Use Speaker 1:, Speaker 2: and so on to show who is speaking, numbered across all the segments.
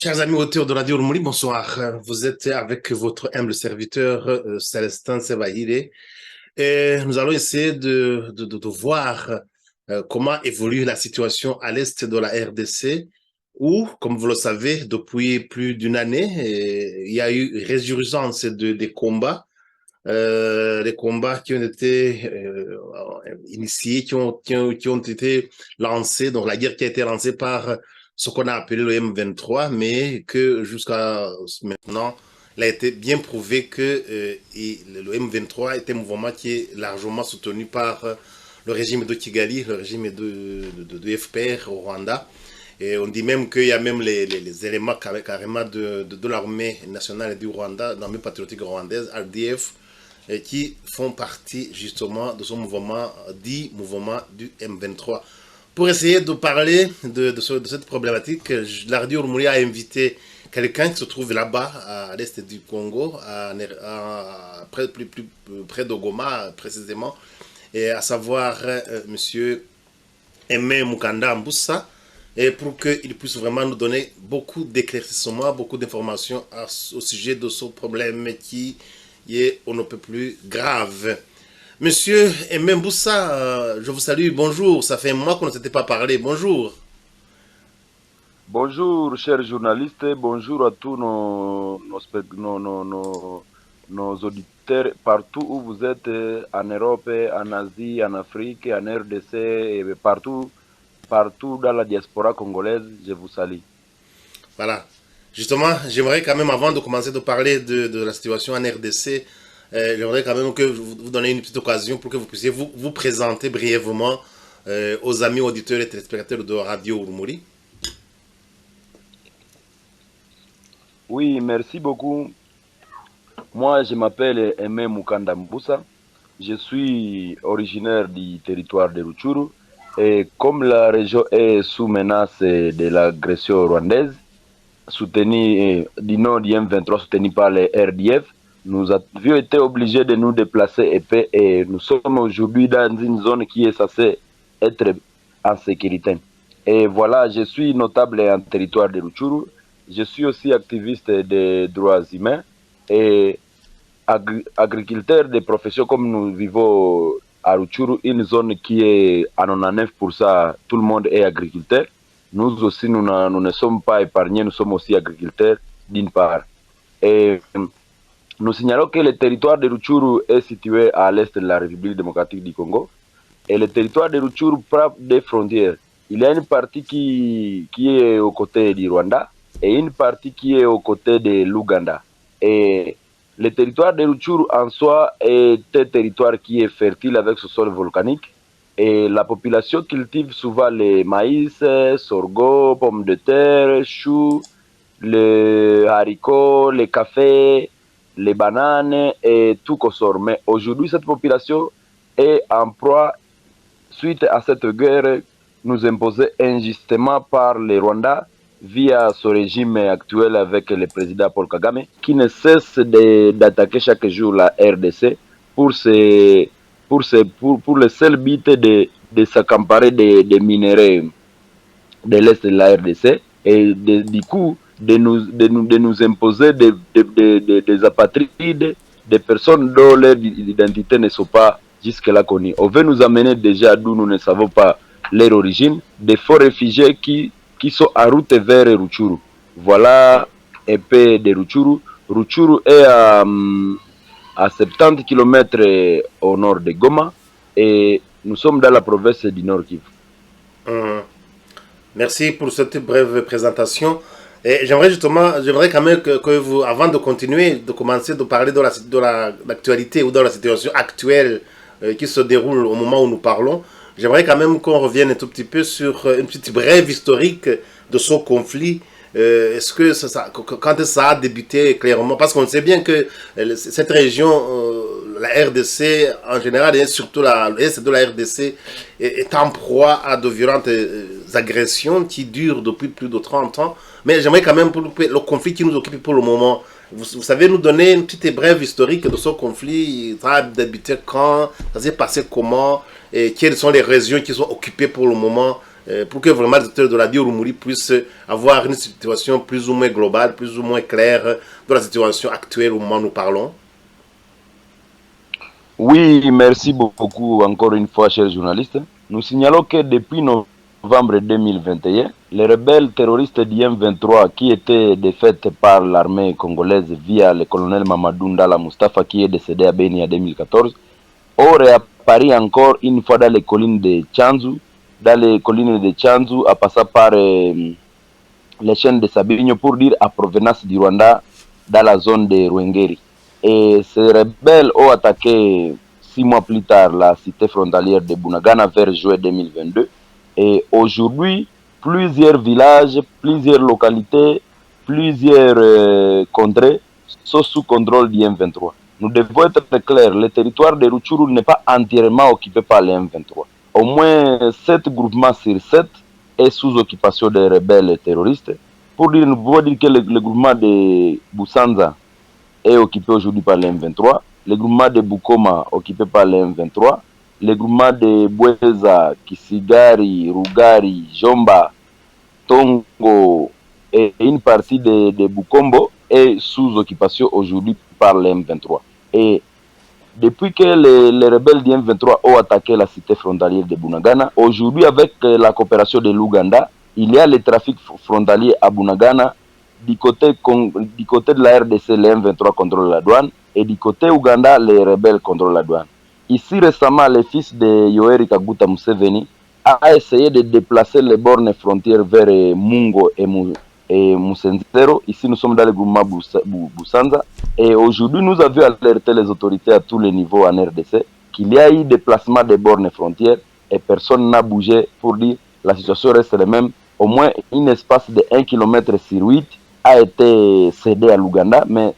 Speaker 1: Chers amis auteurs de Radio Rumuri, bonsoir. Vous êtes avec votre humble serviteur Célestin Sebahire et nous allons essayer de voir comment évolue la situation à l'est de la RDC où, comme vous le savez, depuis plus d'une année, il y a eu résurgence des combats. Les combats qui ont été initiés, qui ont été lancés, donc la guerre qui a été lancée par ce qu'on a appelé le M23, mais que jusqu'à maintenant, il a été bien prouvé que le M23 est un mouvement qui est largement soutenu par le régime de Kigali, le régime de FPR au Rwanda. Et on dit même qu'il y a même les éléments carrément de l'armée nationale du Rwanda, l'armée patriotique rwandaise, RDF, qui font partie justement de ce mouvement dit mouvement du M23. Pour essayer de parler de cette problématique, la Radio Rumuri a invité quelqu'un qui se trouve là-bas, à l'est du Congo, près de Goma précisément, et à savoir Monsieur Aimé Mukanda Mbusa, et pour qu'il puisse vraiment nous donner beaucoup d'éclaircissements, beaucoup d'informations au sujet de ce problème qui est on ne peut plus grave. Monsieur Aimé Mbusa, je vous salue, bonjour, ça fait un mois qu'on ne s'était pas parlé, bonjour.
Speaker 2: Bonjour, chers journalistes, bonjour à tous nos auditeurs partout où vous êtes, en Europe, en Asie, en Afrique, en RDC, et partout dans la diaspora congolaise, je vous salue.
Speaker 1: Voilà. Justement, j'aimerais quand même, avant de commencer de parler de la situation en RDC, j'aimerais quand même que vous donniez une petite occasion pour que vous puissiez vous présenter brièvement aux amis auditeurs et téléspectateurs de Radio Rumuri.
Speaker 2: Oui, merci beaucoup. Moi, je m'appelle Aimé Mukanda Mbusa. Je suis originaire du territoire de Rutshuru. Et comme la région est sous menace de l'agression rwandaise, soutenue du nord du M23, soutenue par les RDF, nous avions été obligés de nous déplacer et nous sommes aujourd'hui dans une zone qui est censée être en sécurité. Et voilà, je suis notable en territoire de Rutshuru. Je suis aussi activiste des droits humains et agriculteur de profession comme nous vivons à Rutshuru, une zone qui est à 99%, tout le monde est agriculteur. Nous aussi, nous ne sommes pas épargnés, nous sommes aussi agriculteurs d'une part. Et nous signalons que le territoire de Rutshuru est situé à l'est de la République démocratique du Congo. Et le territoire de Rutshuru frappe des frontières. Il y a une partie qui est aux côtés du Rwanda et une partie qui est aux côtés de l'Ouganda. Et le territoire de Rutshuru en soi est un territoire qui est fertile avec ce sol volcanique. Et la population cultive souvent les maïs, sorgho, pommes de terre, choux, les haricots, les cafés, les bananes et tout qu'on sort. Mais aujourd'hui, cette population est en proie suite à cette guerre nous imposée injustement par les Rwandais via ce régime actuel avec le président Paul Kagame, qui ne cesse d'attaquer chaque jour la RDC pour le seul but de s'accaparer des minéraux de l'Est de la RDC et du coup de nous imposer des apatrides, des personnes dont leur identité ne sont pas jusque-là connues. On veut nous amener déjà d'où nous ne savons pas leur origine, des faux réfugiés qui sont en route vers Rutshuru. Voilà un peu de Rutshuru. Rutshuru est à 70 km au nord de Goma et nous sommes dans la province du Nord Kivu.
Speaker 1: Merci pour cette brève présentation. Et j'aimerais quand même que vous, avant de continuer, de commencer de parler de l'actualité ou de la situation actuelle qui se déroule au moment où nous parlons, j'aimerais quand même qu'on revienne un tout petit peu sur une petite brève historique de ce conflit. Est-ce que quand ça a débuté clairement, parce qu'on sait bien que cette région, la RDC en général, et surtout l'est de la RDC, est en proie à de violentes agressions qui durent depuis plus de 30 ans. Mais j'aimerais quand même, pour le conflit qui nous occupe pour le moment, vous savez nous donner une petite brève historique de ce conflit, ça a débuté quand, ça s'est passé comment, et quelles sont les régions qui sont occupées pour le moment pour que vraiment les auditeurs de Radio Rumuri puissent avoir une situation plus ou moins globale, plus ou moins claire de la situation actuelle au moment où nous parlons.
Speaker 2: Oui, merci beaucoup encore une fois, chers journalistes. Nous signalons que depuis novembre 2021, les rebelles terroristes d'IM23 qui étaient défaits par l'armée congolaise via le colonel Mamadou Ndala Mustafa qui est décédé à Beni en 2014, ont réapparu encore une fois dans les collines de Tchanzu, à passer par les chaînes de Sabinho pour dire à provenance du Rwanda dans la zone de Rwengeri. Et ces rebelles ont attaqué 6 mois plus tard la cité frontalière de Bunagana vers juin 2022. Et aujourd'hui, plusieurs villages, plusieurs localités, plusieurs contrées sont sous contrôle du M23. Nous devons être clairs, le territoire de Rutshuru n'est pas entièrement occupé par le M23. Au moins 7 groupements sur 7 est sous occupation des rebelles terroristes. Pour dire, nous pouvons dire que le groupement de Busanza est occupé aujourd'hui par le M23, le groupement de Bukoma occupé par le M23, le groupement de Bweza, Kisigari, Rugari, Jomba, Tongo et une partie de Bukombo est sous occupation aujourd'hui par le M23. Et depuis que les rebelles du M23 ont attaqué la cité frontalière de Bunagana, aujourd'hui avec la coopération de l'Ouganda, il y a le trafic frontalier à Bunagana. Du côté de la RDC, le M23 contrôle la douane et du côté Ouganda, les rebelles contrôlent la douane. Ici récemment, le fils de Yoweri Kaguta Museveni a essayé de déplacer les bornes frontières vers Mungo et Musenzero. Ici, nous sommes dans le groupement Busanza. Et aujourd'hui, nous avons alerté les autorités à tous les niveaux en RDC qu'il y a eu déplacement des bornes frontières et personne n'a bougé pour dire la situation reste la même. Au moins, un espace de 1 km sur 8 a été cédé à l'Ouganda, mais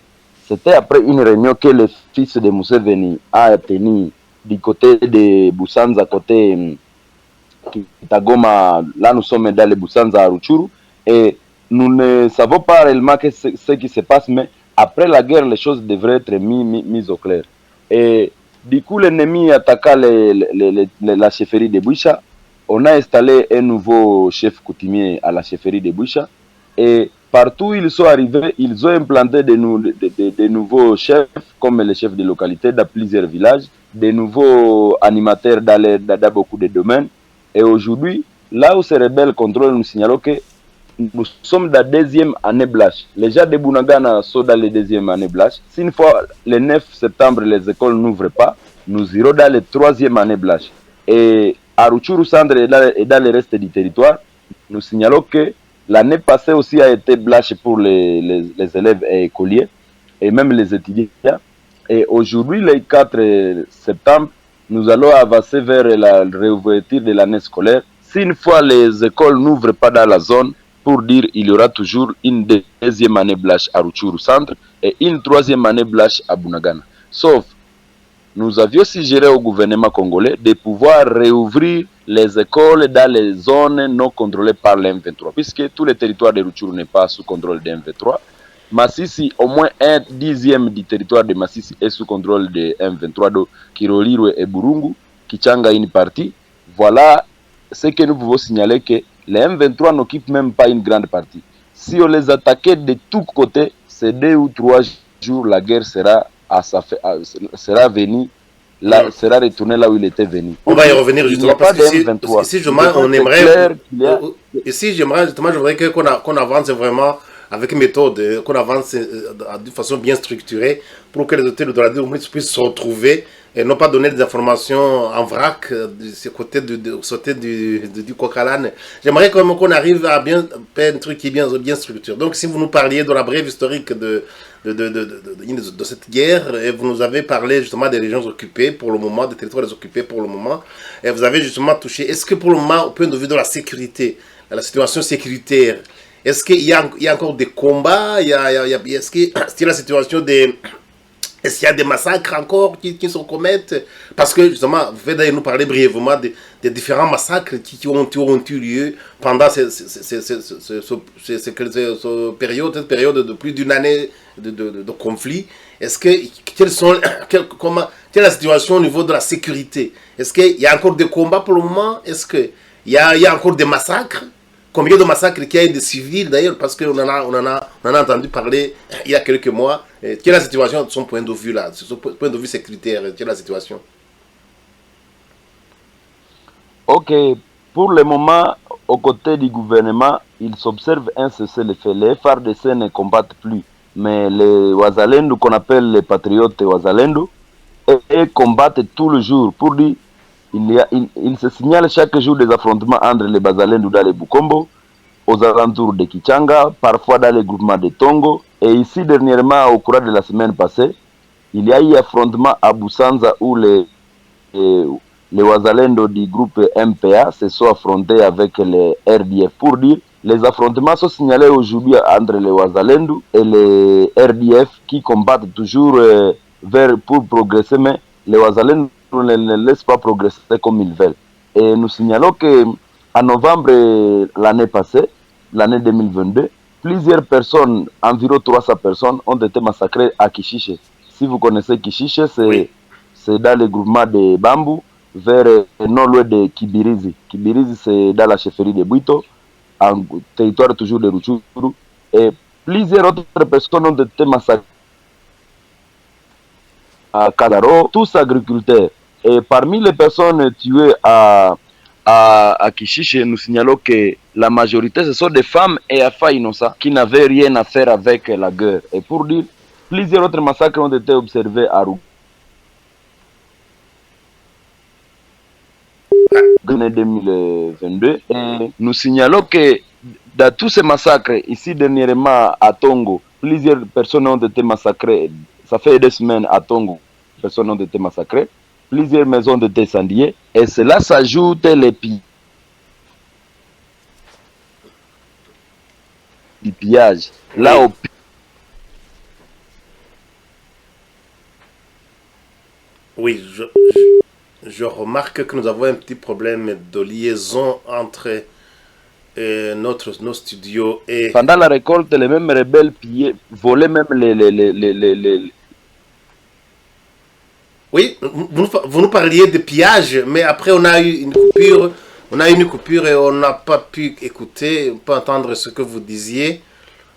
Speaker 2: c'était après une réunion que le fils de Museveni a tenu du côté de Busanza, côté Kitagoma. Là, nous sommes dans le Busanza à Rutshuru et nous ne savons pas réellement ce qui se passe, mais après la guerre, les choses devraient être mises au clair. Et du coup, l'ennemi attaqua la chefferie de Boucha. On a installé un nouveau chef coutumier à la chefferie de Boucha et partout où ils sont arrivés, ils ont implanté de nouveaux chefs, comme les chefs de localité dans plusieurs villages, de nouveaux animateurs dans beaucoup de domaines. Et aujourd'hui, là où ces rebelles contrôlent, nous signalons que nous sommes dans la 2e année blanche. Les gens de Bunagana sont dans la 2e année blanche. Si une fois le 9 septembre, les écoles n'ouvrent pas, nous irons dans la 3e année blanche. Et à Rutshuru Centre et dans le reste du territoire, nous signalons que l'année passée aussi a été blanche pour les élèves et écoliers et même les étudiants. Et aujourd'hui, le 4 septembre, nous allons avancer vers la réouverture de l'année scolaire. Si une fois les écoles n'ouvrent pas dans la zone, pour dire il y aura toujours une 2e année blanche à Rutshuru Centre et une 3e année blanche à Bunagana. Sauf, nous avions suggéré au gouvernement congolais de pouvoir réouvrir les écoles dans les zones non contrôlées par l'M23, puisque tout le territoire de Rutshuru n'est pas sous contrôle de M23. Massissi, au moins 1/10 du territoire de Massissi est sous contrôle de M23, donc Kirolirwe et Burungu, Kichanga une partie. Voilà ce que nous pouvons signaler que les M23 n'occupent même pas une grande partie. Si on les attaquait de tous côtés, c'est 2 ou 3 jours, la guerre sera venu, là, sera retourné là où il était venu.
Speaker 1: On va y revenir justement parce que
Speaker 2: ici,
Speaker 1: j'aimerais justement, je voudrais qu'on avance vraiment avec une méthode, qu'on avance de façon bien structurée pour que les auteurs de la radio puissent se retrouver et non pas donner des informations en vrac de ce côté du Kokalan. J'aimerais quand même qu'on arrive à bien faire un truc qui est bien structuré. Donc si vous nous parliez de la brève historique de cette guerre, et vous nous avez parlé justement des régions occupées pour le moment, des territoires occupés pour le moment, et vous avez justement touché, est-ce que pour le moment, au point de vue de la sécurité, la situation sécuritaire, est-ce qu'il y a encore des combats, est-ce qu'il y a la situation des... Est-ce qu'il y a des massacres encore qui se commettent? Parce que justement, vous faites nous parler brièvement des différents massacres qui ont eu lieu pendant cette période de plus d'une année de conflit. Est-ce que, quelle est la situation au niveau de la sécurité? Est-ce qu'il y a encore des combats pour le moment? Est-ce qu'il il y a encore des massacres. Combien de massacres qu'il y a eu de civils d'ailleurs, parce qu'on on en a entendu parler il y a quelques mois. Quelle est la situation de son point de vue là, de son point de vue sécuritaire, quelle est la situation?
Speaker 2: Ok, pour le moment, aux côtés du gouvernement, il s'observe un cessez-le-feu. Les FARDC ne combattent plus, mais les Wazalendo, qu'on appelle les patriotes Wazalendo, et combattent tout le jour. Pour dire, il se signale chaque jour des affrontements entre les Bazalendo dans les Bukombo, aux alentours de Kichanga, parfois dans les groupements de Tongo. Et ici, dernièrement, au cours de la semaine passée, il y a eu affrontement à Busanza où les Wazalendo du groupe MPA se sont affrontés avec les RDF. Pour dire, les affrontements sont signalés aujourd'hui entre les Wazalendo et les RDF qui combattent toujours pour progresser, mais les Wazalendo ne laissent pas progresser comme ils veulent. Et nous signalons que en novembre l'année passée, l'année 2022, plusieurs personnes, environ 300 personnes, ont été massacrées à Kishiche. Si vous connaissez Kishiche,
Speaker 1: Oui.
Speaker 2: c'est dans le groupement de Bambou, vers non loin de Kibirizi. Kibirizi, c'est dans la chefferie de Buito, en territoire toujours de Rutshuru. Et plusieurs autres personnes ont été massacrées à Kadaro, tous agriculteurs. Et parmi les personnes tuées à Kishiche, nous signalons que la majorité, ce sont des femmes et enfants innocents qui n'avaient rien à faire avec la guerre. Et pour dire, plusieurs autres massacres ont été observés à Rou. 2022. Et nous signalons que dans tous ces massacres, ici dernièrement à Tongo, plusieurs personnes ont été massacrées. Ça fait 2 semaines à Tongo, personnes ont été massacrées. Plusieurs maisons ont été incendiées. Et cela s'ajoute les pillages. Là,
Speaker 1: Oui.
Speaker 2: au
Speaker 1: Oui, je remarque que nous avons un petit problème de liaison entre nos studios et...
Speaker 2: pendant la récolte, les mêmes rebelles pillaient, volaient même les.
Speaker 1: Oui, vous nous parliez de pillage, mais après on a eu une coupure et on n'a pas pu écouter, pas entendre ce que vous disiez.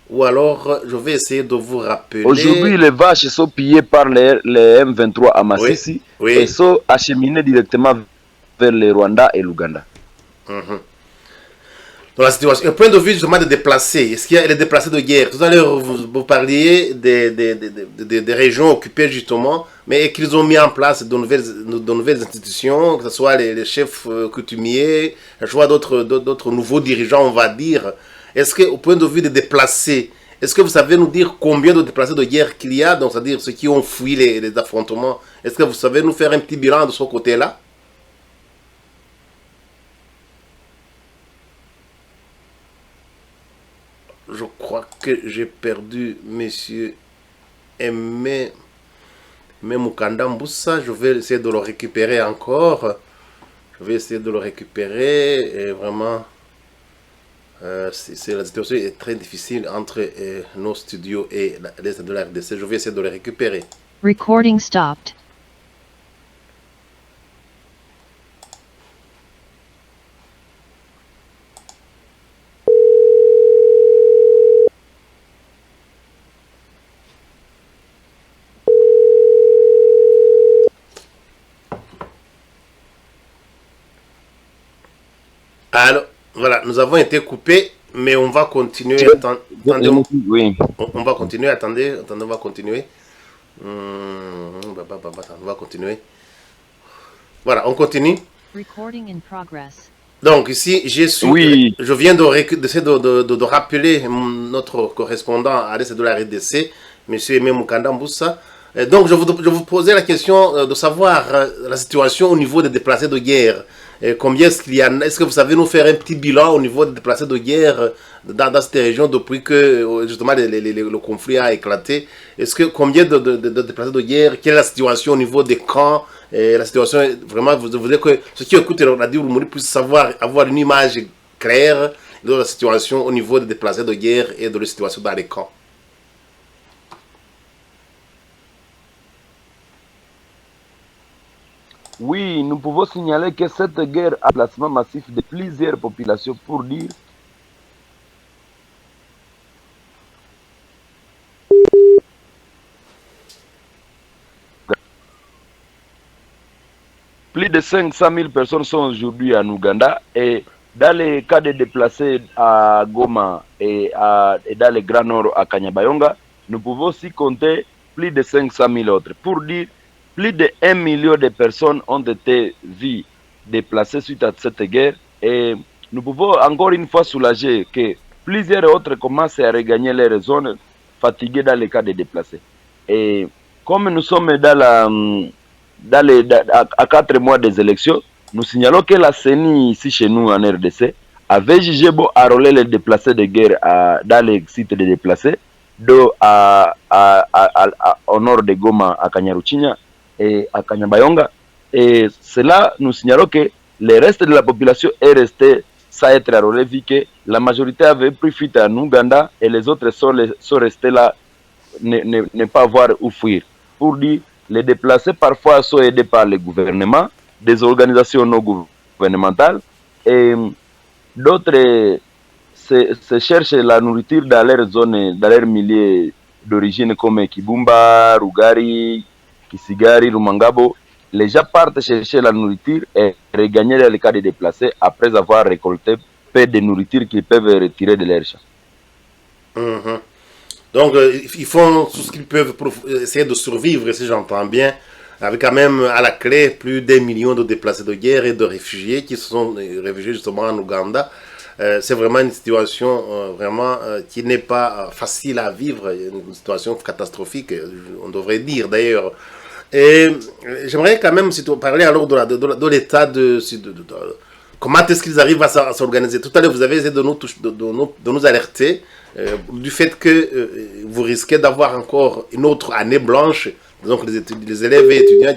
Speaker 1: Ou alors, je vais essayer de vous
Speaker 2: Aujourd'hui,
Speaker 1: rappeler.
Speaker 2: les vaches sont pillées par les M23 à
Speaker 1: Oui,
Speaker 2: Massissi et
Speaker 1: oui.
Speaker 2: sont acheminées directement vers le Rwanda et l'Ouganda.
Speaker 1: Mhm. Dans la situation, un point de vue justement des déplacés, est-ce qu'il y a les déplacés de guerre? Tout à l'heure, vous parliez des régions occupées justement, mais qu'ils ont mis en place de nouvelles institutions, que ce soit les chefs coutumiers, soit d'autres nouveaux dirigeants, on va dire. Est-ce qu'au point de vue des déplacés, est-ce que vous savez nous dire combien de déplacés de guerre qu'il y a, donc c'est-à-dire ceux qui ont fui les affrontements? Est-ce que vous savez nous faire un petit bilan de ce côté-là? Je crois que j'ai perdu monsieur Aimé Mukanda Mboussa. Je vais essayer de le récupérer encore. Je vais essayer de le récupérer. Et vraiment, la situation est très difficile entre nos studios et l'Est de la RDC. Je vais essayer de le récupérer.
Speaker 3: Recording stopped.
Speaker 1: Alors, voilà, nous avons été coupés, mais on va continuer. Attendez,
Speaker 2: Oui.
Speaker 1: on va continuer. Attendez, on va continuer. On va continuer. Voilà, on continue.
Speaker 3: Recording in progress.
Speaker 1: Donc ici, je viens d'essayer de rappeler notre correspondant à l'Est de la RDC, M. Aimé Mukanda Mboussa. Donc je vous posais la question de savoir la situation au niveau des déplacés de guerre. Combien est-ce qu'il y a? Est-ce que vous savez nous faire un petit bilan au niveau des déplacés de guerre dans cette région depuis que justement le conflit a éclaté? Est-ce que combien de déplacés de guerre? Quelle est la situation au niveau des camps? Et la situation est vraiment, vous voulez que ceux qui écoutent Radio Rumuri puissent savoir, avoir une image claire de la situation au niveau des déplacés de guerre et de la situation dans les camps.
Speaker 2: Oui, nous pouvons signaler que cette guerre a placement massif de plusieurs populations pour dire plus de 500 000 personnes sont aujourd'hui en Ouganda et dans les cas de déplacés à Goma et dans le Grand Nord à Kanyabayonga, nous pouvons aussi compter plus de 500 000 autres. Pour dire, plus de 1 million de personnes ont été vues déplacées suite à cette guerre et nous pouvons encore une fois soulager que plusieurs autres commencent à regagner leurs zones fatiguées dans les cas de déplacés. Et comme nous sommes à 4 mois des élections, nous signalons que la CENI ici chez nous en RDC avait jugé bon enrôler les déplacés de guerre dans les sites de déplacés au nord de Goma à Kanyaruchinya et à Kanyabayonga. Et cela, nous signalons que le reste de la population est resté sans être enrôlé vu que la majorité avait pris fuite en Ouganda et les autres sont restés là, ne pas voir où fuir. Pour dire, les déplacés parfois sont aidés par le gouvernement, des organisations non gouvernementales, et d'autres se cherchent la nourriture dans leur zone, dans leur milieu d'origine comme Kibumba, Rugari, Kisigari, Rumangabo. Les gens partent chercher la nourriture et regagner dans le cas des déplacés après avoir récolté peu de nourriture qu'ils peuvent retirer de leur champ.
Speaker 1: Mhm. Donc, ils font tout ce qu'ils peuvent pour essayer de survivre, si j'entends bien, avec quand même à la clé plus d'1 million de déplacés de guerre et de réfugiés qui se sont réfugiés justement en Ouganda. C'est vraiment une situation qui n'est pas facile à vivre, une situation catastrophique, on devrait dire d'ailleurs. Et j'aimerais quand même parler alors de l'état comment est-ce qu'ils arrivent à s'organiser. Tout à l'heure, vous avez essayé de nous alerter du fait que vous risquez d'avoir encore une autre année blanche, donc les élèves et étudiants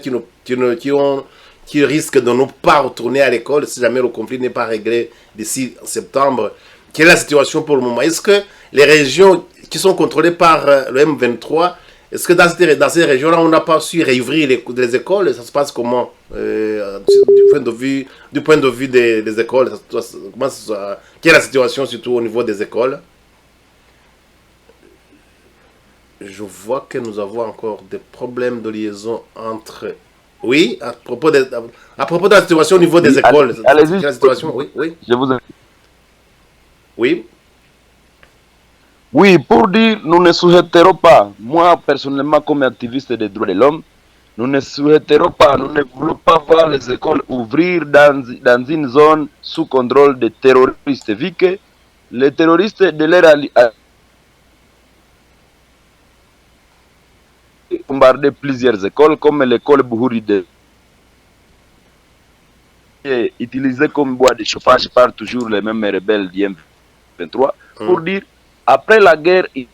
Speaker 1: qui risquent de ne pas retourner à l'école si jamais le conflit n'est pas réglé d'ici septembre. Quelle est la situation pour le moment? Est-ce que les régions qui sont contrôlées par le M23, est-ce que dans ces régions-là, on n'a pas su réouvrir les écoles? Ça se passe comment du point de vue des écoles? Quelle est la situation surtout au niveau des écoles? Je vois que nous avons encore des problèmes de liaison entre... Oui, à propos de la situation au niveau des écoles.
Speaker 2: Allez-y.
Speaker 1: Quelle est la situation? Oui, oui.
Speaker 2: Je vous écoute.
Speaker 1: Oui.
Speaker 2: Oui, pour dire, nous ne souhaiterons pas, moi personnellement comme activiste des droits de l'homme, nous ne souhaiterons pas, nous ne voulons pas voir les écoles ouvrir dans une zone sous contrôle des terroristes, vu que les terroristes de leur bombardé plusieurs écoles, comme l'école Bouhouri utilisée comme bois de chauffage par toujours les mêmes rebelles du M23, pour dire, après la guerre, il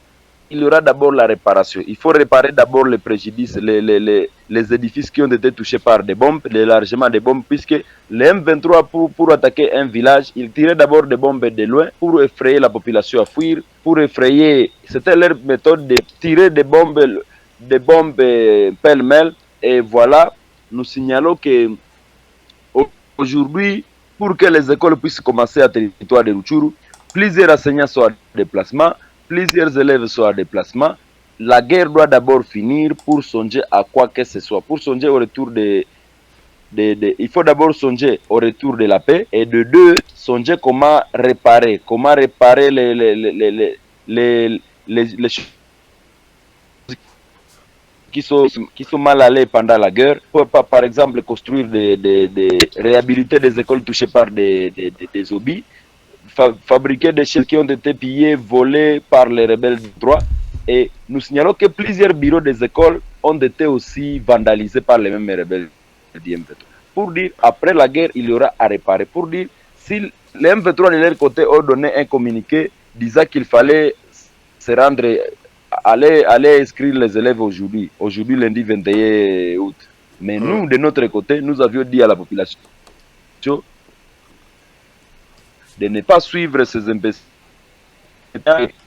Speaker 2: y aura d'abord la réparation. Il faut réparer d'abord les préjudices, les édifices qui ont été touchés par des bombes, l'élargissement des bombes, puisque les M23, pour attaquer un village, ils tiraient d'abord des bombes de loin pour effrayer la population à fuir, pour effrayer. C'était leur méthode de tirer des bombes pêle-mêle. Et voilà, nous signalons que aujourd'hui, pour que les écoles puissent commencer à territoire de Rutshuru, plusieurs enseignants sont en déplacement, plusieurs élèves sont en déplacement. La guerre doit d'abord finir pour songer à quoi que ce soit. Pour songer au retour il faut d'abord songer au retour de la paix et de deux, songer comment réparer les choses qui sont mal allés pendant la guerre, pour par exemple construire réhabiliter des écoles touchées par des obus, fabriquer des chefs qui ont été pillés, volés par les rebelles du droit. Et nous signalons que plusieurs bureaux des écoles ont été aussi vandalisés par les mêmes rebelles du M23. Pour dire, après la guerre, il y aura à réparer. Pour dire, si les M23 de leur côté ont donné un communiqué disant qu'il fallait se rendre, aller inscrire les élèves aujourd'hui lundi 21 août. Mais nous, de notre côté, nous avions dit à la population de ne pas suivre ces imbéciles,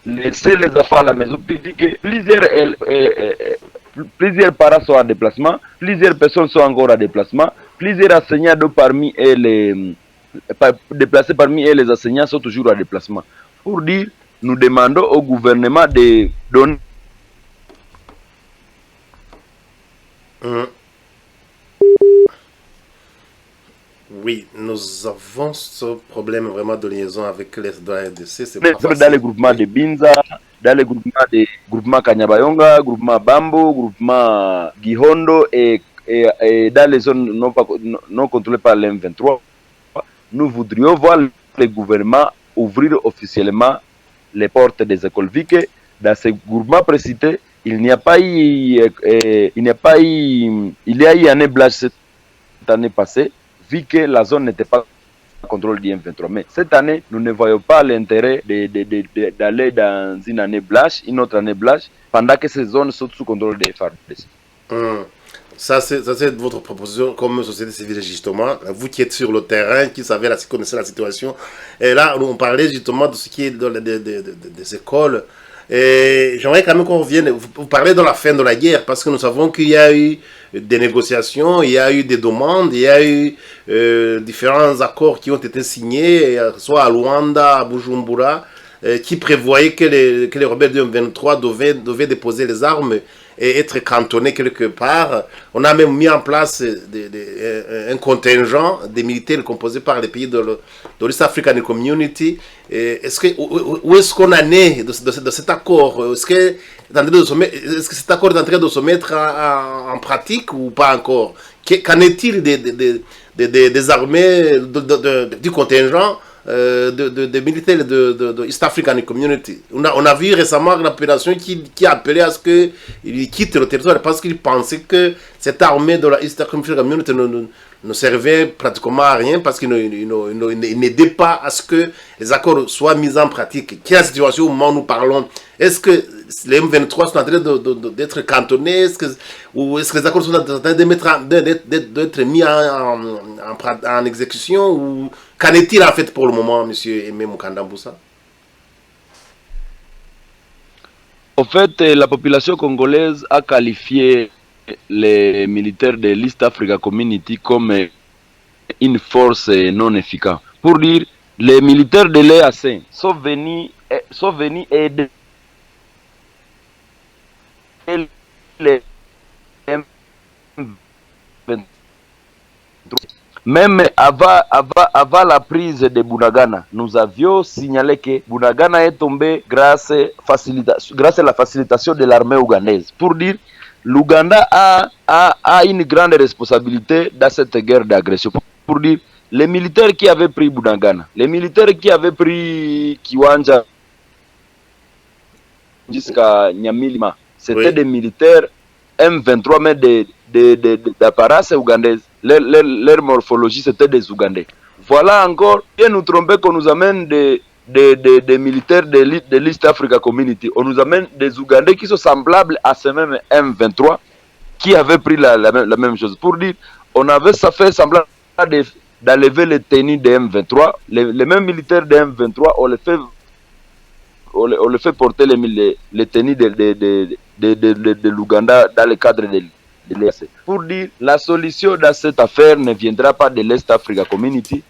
Speaker 2: laisser les enfants à la maison, puis que plusieurs parents sont en déplacement, plusieurs personnes sont encore en déplacement, plusieurs enseignants déplacés parmi eux, les enseignants sont toujours en déplacement. Pour dire, nous demandons au gouvernement de donner.
Speaker 1: Oui, nous avons ce problème vraiment de liaison avec les de la RDC.
Speaker 2: Dans les groupements de Binza, dans les groupements Kanyabayonga, groupement Bambo, groupement Gihondo et dans les zones non contrôlées par l'M23, nous voudrions voir le gouvernement ouvrir officiellement les portes des écoles VIC. Dans ces groupements précités, il y a eu un blanche cette année passée, vu que la zone n'était pas sous contrôle du M23. Mais cette année, nous ne voyons pas l'intérêt d'aller dans une année blanche, une autre année blanche, pendant que ces zones sont sous contrôle des FARDC.
Speaker 1: Ça, c'est votre proposition comme société civile, justement. Vous qui êtes sur le terrain, qui connaissez la situation. Et là, on parlait justement de ce qui est des écoles. Et j'aimerais quand même qu'on revienne. Vous parlez de la fin de la guerre, parce que nous savons qu'il y a eu des négociations, il y a eu des demandes, il y a eu différents accords qui ont été signés, soit à Luanda, à Bujumbura, qui prévoyaient que les rebelles du M23 devaient déposer les armes et être cantonnés quelque part. On a même mis en place un contingent des militaires composé par les pays de l'East African Community. Où est-ce qu'on en est de cet accord? Est-ce que cet accord est en train de se mettre en pratique ou pas encore? Qu'en est-il des armées, du contingent de militaires de East African Community? On a vu récemment l'opération qui a appelé à ce qu'ils quittent le territoire parce qu'ils pensaient que cette armée de la East African Community ne servait pratiquement à rien parce qu'ils n'aidaient pas à ce que les accords soient mis en pratique. Quelle est la situation au moment où nous parlons? Est-ce que les M23 sont en train d'être cantonnés? Ou est-ce que les accords sont en train d'être mis en exécution? Ou qu'en est-il en fait pour le moment, M. Aimé Mukanda Mbusa?
Speaker 2: En fait, la population congolaise a qualifié les militaires de l'East Africa Community comme une force non efficace. Pour dire, les militaires de l'EAC sont venus aider les M23. Même avant la prise de Bunagana, nous avions signalé que Bunagana est tombé grâce à la facilitation de l'armée ougandaise. Pour dire, l'Ouganda a une grande responsabilité dans cette guerre d'agression. Pour dire, les militaires qui avaient pris Bunagana, les militaires qui avaient pris Kiwanja jusqu'à Nyamilima, c'était des militaires M23, mais d'apparence ougandaise. Leur morphologie, c'était des Ougandais. Voilà encore, et nous tromper qu'on nous amène des militaires de l'East Africa Community. On nous amène des Ougandais qui sont semblables à ces mêmes M23 qui avaient pris la même chose. Pour dire, on avait ça fait semblant d'enlever les tenues des M23. Les mêmes militaires des M23, on les fait porter les tenues de l'Ouganda dans le cadre de l'EAC. Pour dire, la solution dans cette affaire ne viendra pas de l'East Africa Community.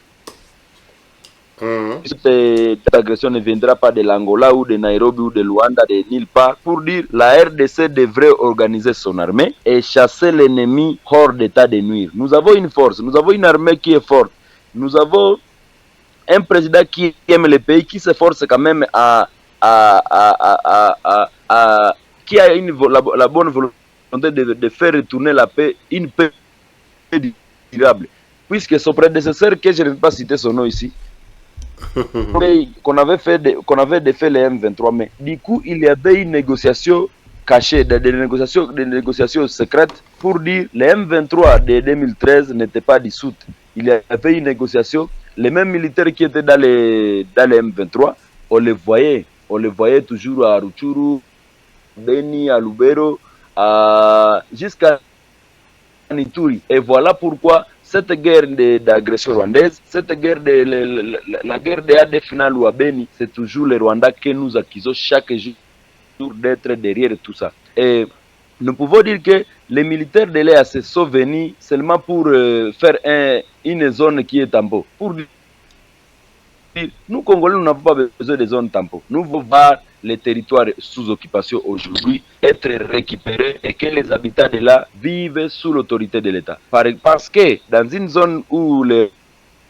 Speaker 2: Cette agression ne viendra pas de l'Angola ou de Nairobi ou de Luanda, de nulle part. Pour dire, la RDC devrait organiser son armée et chasser l'ennemi hors d'état de nuire. Nous avons une force, nous avons une armée qui est forte. Nous avons un président qui aime le pays, qui s'efforce quand même qui a la bonne volonté de faire retourner la paix, une paix durable. Puisque son prédécesseur, que je ne vais pas citer son nom ici, qu'on avait défait les M23, mais du coup, il y avait une négociation cachée, des négociations secrètes pour dire les M23 de 2013 n'étaient pas dissoutes. Il y avait une négociation, les mêmes militaires qui étaient dans les M23, on les voyait toujours à Rutshuru, Beni, à Lubero, jusqu'à Ituri. Et voilà pourquoi cette guerre d'agression rwandaise, cette guerre la guerre de ADF ou à Beni, c'est toujours les Rwandais que nous accusons chaque jour d'être derrière tout ça. Et nous pouvons dire que les militaires de l'EAC sont venus seulement pour faire une zone qui est tampon. Pour dire, nous, Congolais, nous n'avons pas besoin de zones tampon. Nous voulons voir les territoires sous occupation aujourd'hui être récupérés et que les habitants de là vivent sous l'autorité de l'État. Parce que dans une zone où les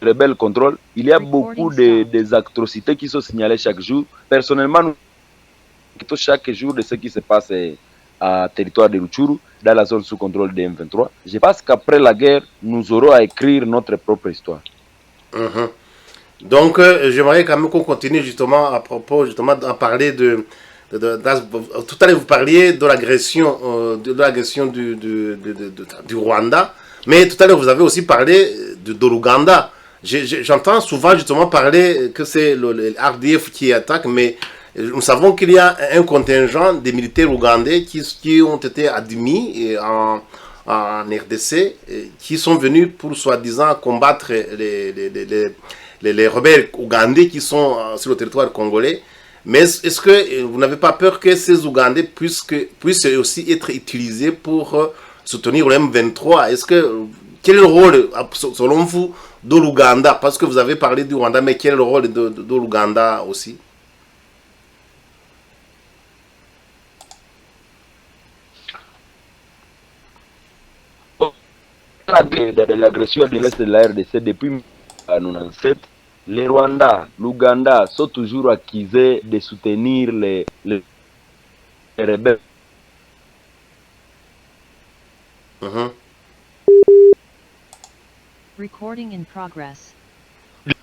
Speaker 2: rebelles contrôlent, il y a beaucoup des atrocités qui sont signalées chaque jour. Personnellement, nous chaque jour de ce qui se passe à territoire de Rutshuru, dans la zone sous contrôle des M23. Je pense qu'après la guerre, nous aurons à écrire notre propre histoire.
Speaker 1: Donc, j'aimerais quand même qu'on continue justement à propos, justement, à parler tout à l'heure, vous parliez de l'agression du Rwanda, mais tout à l'heure, vous avez aussi parlé de l'Ouganda. J'entends souvent justement parler que c'est le RDF qui attaque, mais nous savons qu'il y a un contingent de militaires ougandais qui ont été admis en RDC, qui sont venus pour soi-disant combattre les rebelles ougandais qui sont sur le territoire congolais. Mais est-ce que vous n'avez pas peur que ces Ougandais puissent aussi être utilisés pour soutenir le M23? Quel est le rôle, selon vous, de l'Ouganda? Parce que vous avez parlé du Rwanda, mais quel est le rôle de l'Ouganda aussi?
Speaker 2: De l'agression de l'Est de la RDC depuis 1997, les Rwandais, l'Ouganda sont toujours accusés de soutenir les rebelles.
Speaker 3: Recording in progress.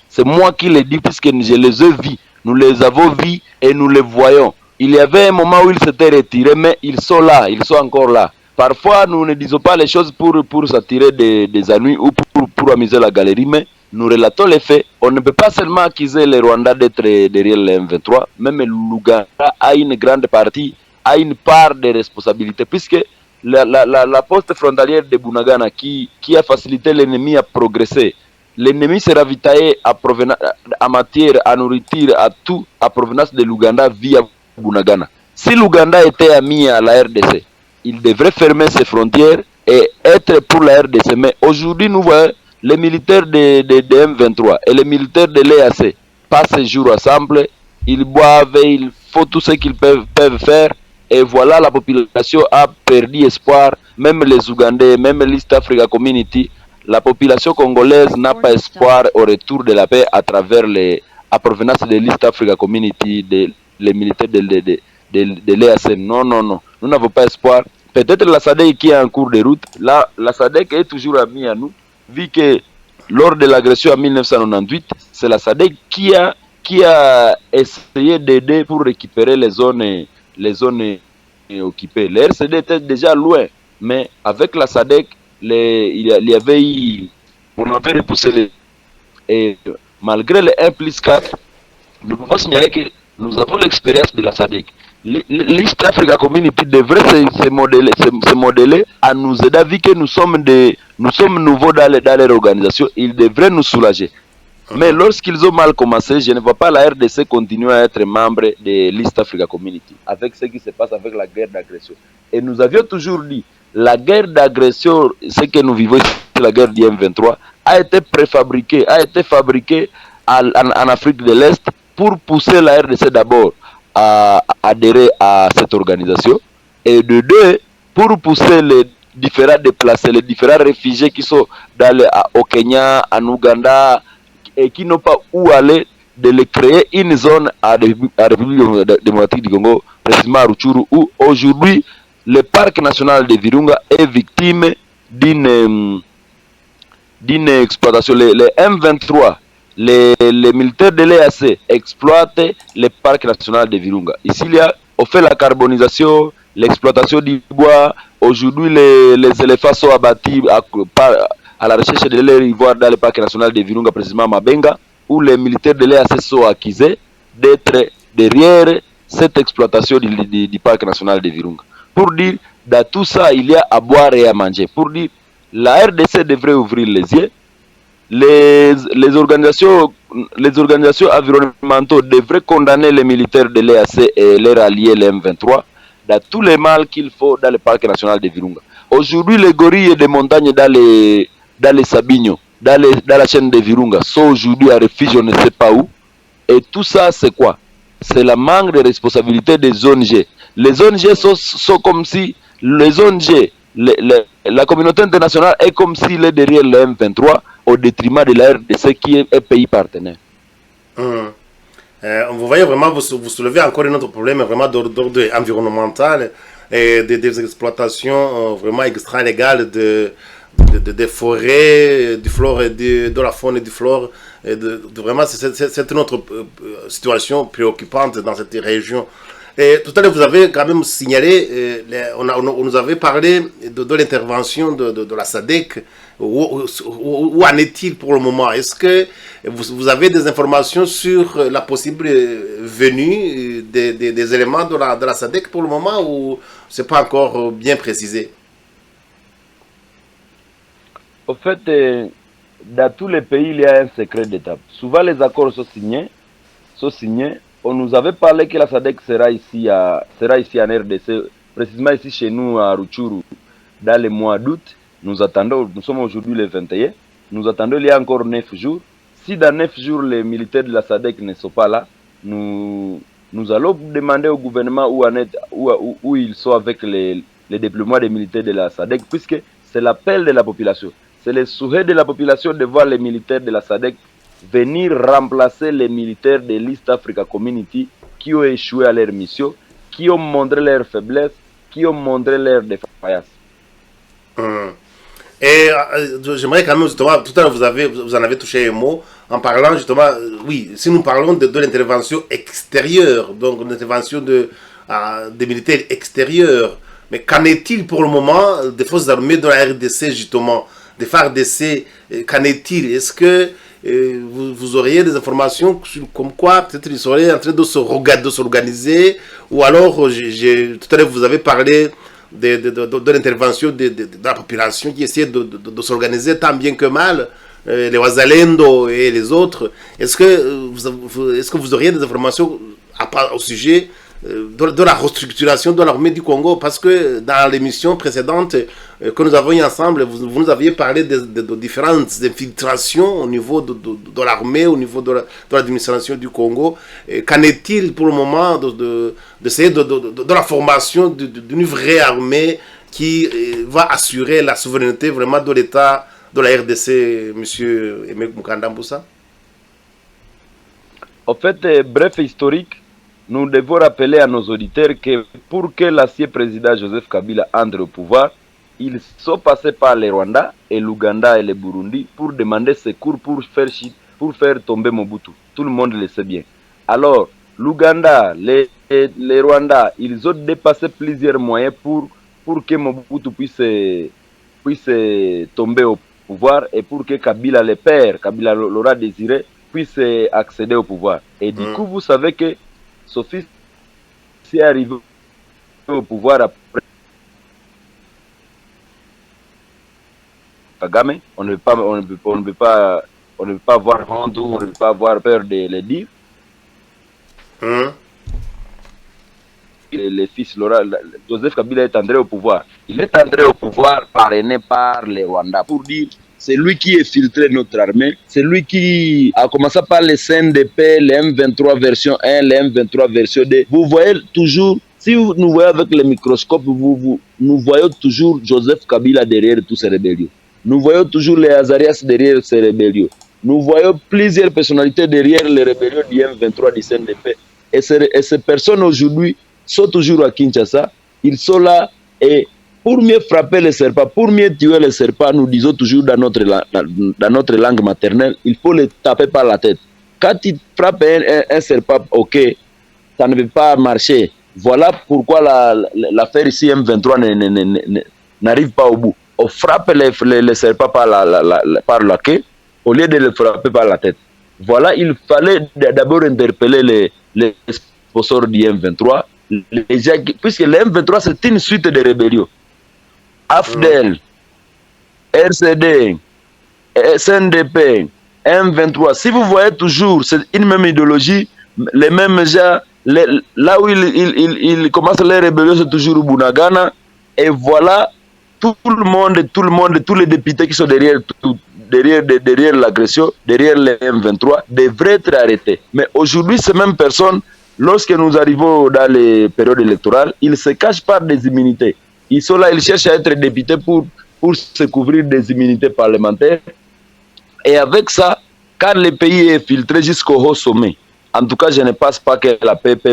Speaker 2: C'est moi qui le dis puisque je les ai vus, nous les avons vus et nous les voyons. Il y avait un moment où ils s'étaient retirés, mais ils sont là, ils sont encore là. Parfois, nous ne disons pas les choses pour s'attirer des ennuis ou pour amuser la galerie, mais nous relatons les faits. On ne peut pas seulement accuser les Rwandais d'être derrière les M23, même l'Ouganda a une grande partie, a une part de responsabilité, puisque la poste frontalière de Bunagana qui a facilité l'ennemi à progresser. L'ennemi s'est ravitaillé à matière, à nourriture, à tout, à provenance de l'Ouganda via Bunagana. Si l'Ouganda était ami à la RDC, il devrait fermer ses frontières et être pour la RDC. Mais aujourd'hui, nous voyons les militaires de M23 et les militaires de l'EAC passent ces jours ensemble, ils boivent, ils font tout ce qu'ils peuvent faire. Et voilà, la population a perdu espoir, même les Ougandais, même l'East Africa Community. La population congolaise n'a pas espoir au retour de la paix à travers à provenance de l'East Africa Community, les militaires de l'EAC. Non, nous n'avons pas espoir. Peut-être la SADC qui est en cours de route, la SADC est toujours amie à nous, vu que lors de l'agression en 1998, c'est la SADC qui a essayé d'aider pour récupérer les zones occupées. Les RCD étaient déjà loin, mais avec la SADC, on avait repoussé et malgré les 1+4, nous pouvons signaler que nous avons l'expérience de la SADC. L'East Africa Community devrait se modeler à nous aider, vu que nous sommes nouveaux dans leur organisation, ils devraient nous soulager. Mais lorsqu'ils ont mal commencé, je ne vois pas la RDC continuer à être membre de l'East Africa Community, avec ce qui se passe avec la guerre d'agression. Et nous avions toujours dit, la guerre d'agression, ce que nous vivons ici, la guerre du M23, a été préfabriquée, a été fabriquée en Afrique de l'Est pour pousser la RDC d'abord à adhérer à cette organisation, et de deux, pour pousser les différents déplacés, les différents réfugiés qui sont au Kenya, en Ouganda, et qui n'ont pas où aller, de les créer une zone à la République démocratique du Congo, précisément à Rutshuru, où aujourd'hui le parc national de Virunga est victime d'une exploitation. Les M23, les militaires de l'EAC exploitent le parc national de Virunga. Ici, on fait la carbonisation, l'exploitation du bois. Aujourd'hui, les éléphants sont abattus à la recherche de leur ivoire dans le parc national de Virunga, précisément à Mabenga, où les militaires de l'EAC sont accusés d'être derrière cette exploitation du parc national de Virunga. Pour dire, dans tout ça, il y a à boire et à manger. Pour dire, la RDC devrait ouvrir les yeux. Les organisations environnementales devraient condamner les militaires de l'EAC et leurs alliés, les M23. dans tous les mâles qu'il faut dans le parc national de Virunga. Aujourd'hui, les gorilles et les montagnes dans les Sabinyo, dans la chaîne de Virunga, sont aujourd'hui à refuge, on ne sait pas où. Et tout ça, c'est quoi? C'est la manque de responsabilité des ONG. Les ONG sont comme si les ONG, la communauté internationale est comme s'il est derrière le M23 au détriment de la RDC qui est un pays partenaire.
Speaker 1: Vous voyez vraiment, vous soulevez encore un autre problème vraiment d'ordre environnemental et des exploitations vraiment extra-légales des forêts, du flore et de la faune et du flore. Vraiment, c'est une autre situation préoccupante dans cette région. Et tout à l'heure, vous avez quand même signalé, on nous avait parlé de l'intervention de la SADC. Où en est-il pour le moment? Est-ce que vous avez des informations sur la possible venue des éléments de la SADC pour le moment ou c'est pas encore bien précisé?
Speaker 2: En fait, dans tous les pays, il y a un secret d'étape. Souvent, les accords sont signés. On nous avait parlé que la SADC sera ici en RDC, précisément ici chez nous à Rutshuru, dans le mois d'août. Nous sommes aujourd'hui le 21. Nous attendons il y a encore 9 jours. Si dans 9 jours, les militaires de la SADC ne sont pas là, nous allons demander au gouvernement où ils sont avec les déploiements des militaires de la SADC, puisque c'est l'appel de la population. C'est le souhait de la population de voir les militaires de la SADC venir remplacer les militaires de l'East Africa Community qui ont échoué à leur mission, qui ont montré leur faiblesse, qui ont montré leur défaillance.
Speaker 1: Et j'aimerais quand même justement, tout à l'heure vous en avez touché un mot en parlant justement, oui, si nous parlons de l'intervention extérieure, donc l'intervention des militaires extérieurs, mais qu'en est-il pour le moment des forces armées de la RDC justement, des FARDC, qu'en est-il? Est-ce que vous auriez des informations comme quoi peut-être ils seraient en train de s'organiser, ou alors tout à l'heure vous avez parlé de l'intervention de la population qui essaie de s'organiser tant bien que mal, les Wazalendo et les autres. Est-ce que vous auriez des informations au sujet de la restructuration de l'armée du Congo? Parce que dans l'émission précédente que nous avons eu ensemble, vous nous aviez parlé de différentes infiltrations au niveau de l'armée, au niveau de l'administration du Congo. Qu'en est-il pour le moment d'essayer de la formation d'une vraie armée qui va assurer la souveraineté vraiment de l'État de la RDC, monsieur Aimé Mukanda Mbusa?
Speaker 2: En fait, bref historique, nous devons rappeler à nos auditeurs que pour que l'ancien président Joseph Kabila entre au pouvoir, ils sont passés par le Rwanda et l'Ouganda et le Burundi pour demander secours pour faire tomber Mobutu. Tout le monde le sait bien. Alors, l'Ouganda, les Rwanda, ils ont dépassé plusieurs moyens pour que Mobutu puisse tomber au pouvoir et pour que Kabila, le père, Kabila l'aura désiré, puisse accéder au pouvoir. Et du coup, vous savez que son fils est arrivé au pouvoir après Kagame. On ne peut pas avoir honte ou on ne peut pas avoir peur de le dire. Le fils Joseph Kabila est entré au pouvoir. Il est entré au pouvoir parrainé par les Rwandais pour dire c'est lui qui a filtré notre armée, c'est lui qui a commencé par les CNDP, les M23 version 1, les M23 version 2. Vous voyez toujours, si nous voyons avec le microscope, nous voyons toujours Joseph Kabila derrière tous ces rébellions. Nous voyons toujours les Azarias derrière ces rébellions. Nous voyons plusieurs personnalités derrière les rébellions du M23 du CNDP. Et ces personnes aujourd'hui sont toujours à Kinshasa. Ils sont là et pour mieux frapper les serpents, pour mieux tuer les serpents, nous disons toujours dans notre langue maternelle, il faut les taper par la tête. Quand tu frappes un serpent, ok, ça ne peut pas marcher. Voilà pourquoi l'affaire ici M23 n'arrive pas au bout. On frappe les serpents par la queue au lieu de les frapper par la tête. Voilà, il fallait d'abord interpeller les sponsors du M23, puisque le M23 c'est une suite de rébellions. AFDEL, RCD, SNDP, M23. Si vous voyez toujours, c'est une même idéologie, les mêmes gens, là où il commence les rébellions, c'est toujours Bunagana. Et voilà, tous les députés qui sont derrière l'agression, derrière les M23, devraient être arrêtés. Mais aujourd'hui, ces mêmes personnes, lorsque nous arrivons dans les périodes électorales, ils se cachent par des immunités. Ils sont là, ils cherchent à être députés pour se couvrir des immunités parlementaires. Et avec ça, quand le pays est filtré jusqu'au haut sommet, en tout cas, je ne pense pas que la paix peut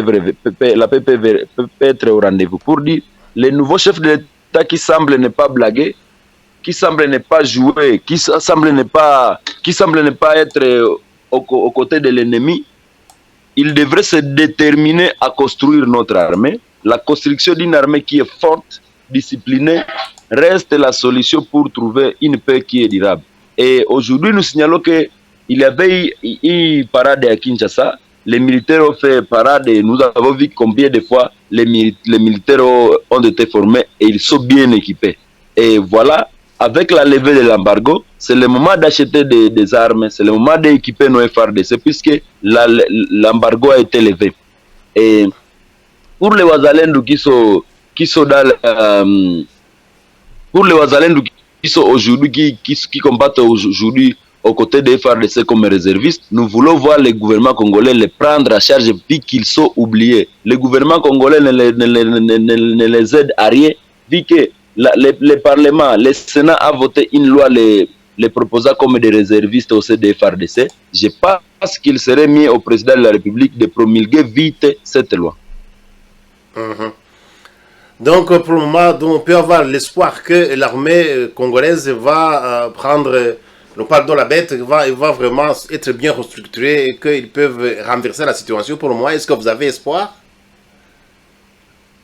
Speaker 2: être au rendez-vous. Pour dire, les nouveaux chefs de l'État qui semblent ne pas blaguer, qui semblent ne pas jouer, qui semblent ne pas être aux côtés de l'ennemi, ils devraient se déterminer à construire notre armée. La construction d'une armée qui est forte, disciplinée, reste la solution pour trouver une paix qui est durable. Et aujourd'hui, nous signalons qu'il y avait une parade à Kinshasa. Les militaires ont fait parade et nous avons vu combien de fois les militaires ont été formés et ils sont bien équipés. Et voilà, avec la levée de l'embargo, c'est le moment d'acheter des armes, c'est le moment d'équiper nos FARDC puisque l'embargo a été levé. Et pour les Ouazalendou qui sont dans pour les Ouazalendou qui sont aujourd'hui, qui combattent aujourd'hui aux côtés des FARDC comme réservistes, nous voulons voir le gouvernement congolais les prendre à charge vu qu'ils sont oubliés. Le gouvernement congolais ne les aide à rien, vu que le Parlement, le Sénat a voté une loi les proposant comme des réservistes au sein des FARDC. Je pense qu'il serait mieux au président de la République de promulguer vite cette loi.
Speaker 1: Donc, pour le moment, on peut avoir l'espoir que l'armée congolaise va prendre, non pardon, la bête, va vraiment être bien restructurée et qu'ils peuvent renverser la situation. Pour le moment, est-ce que vous avez espoir?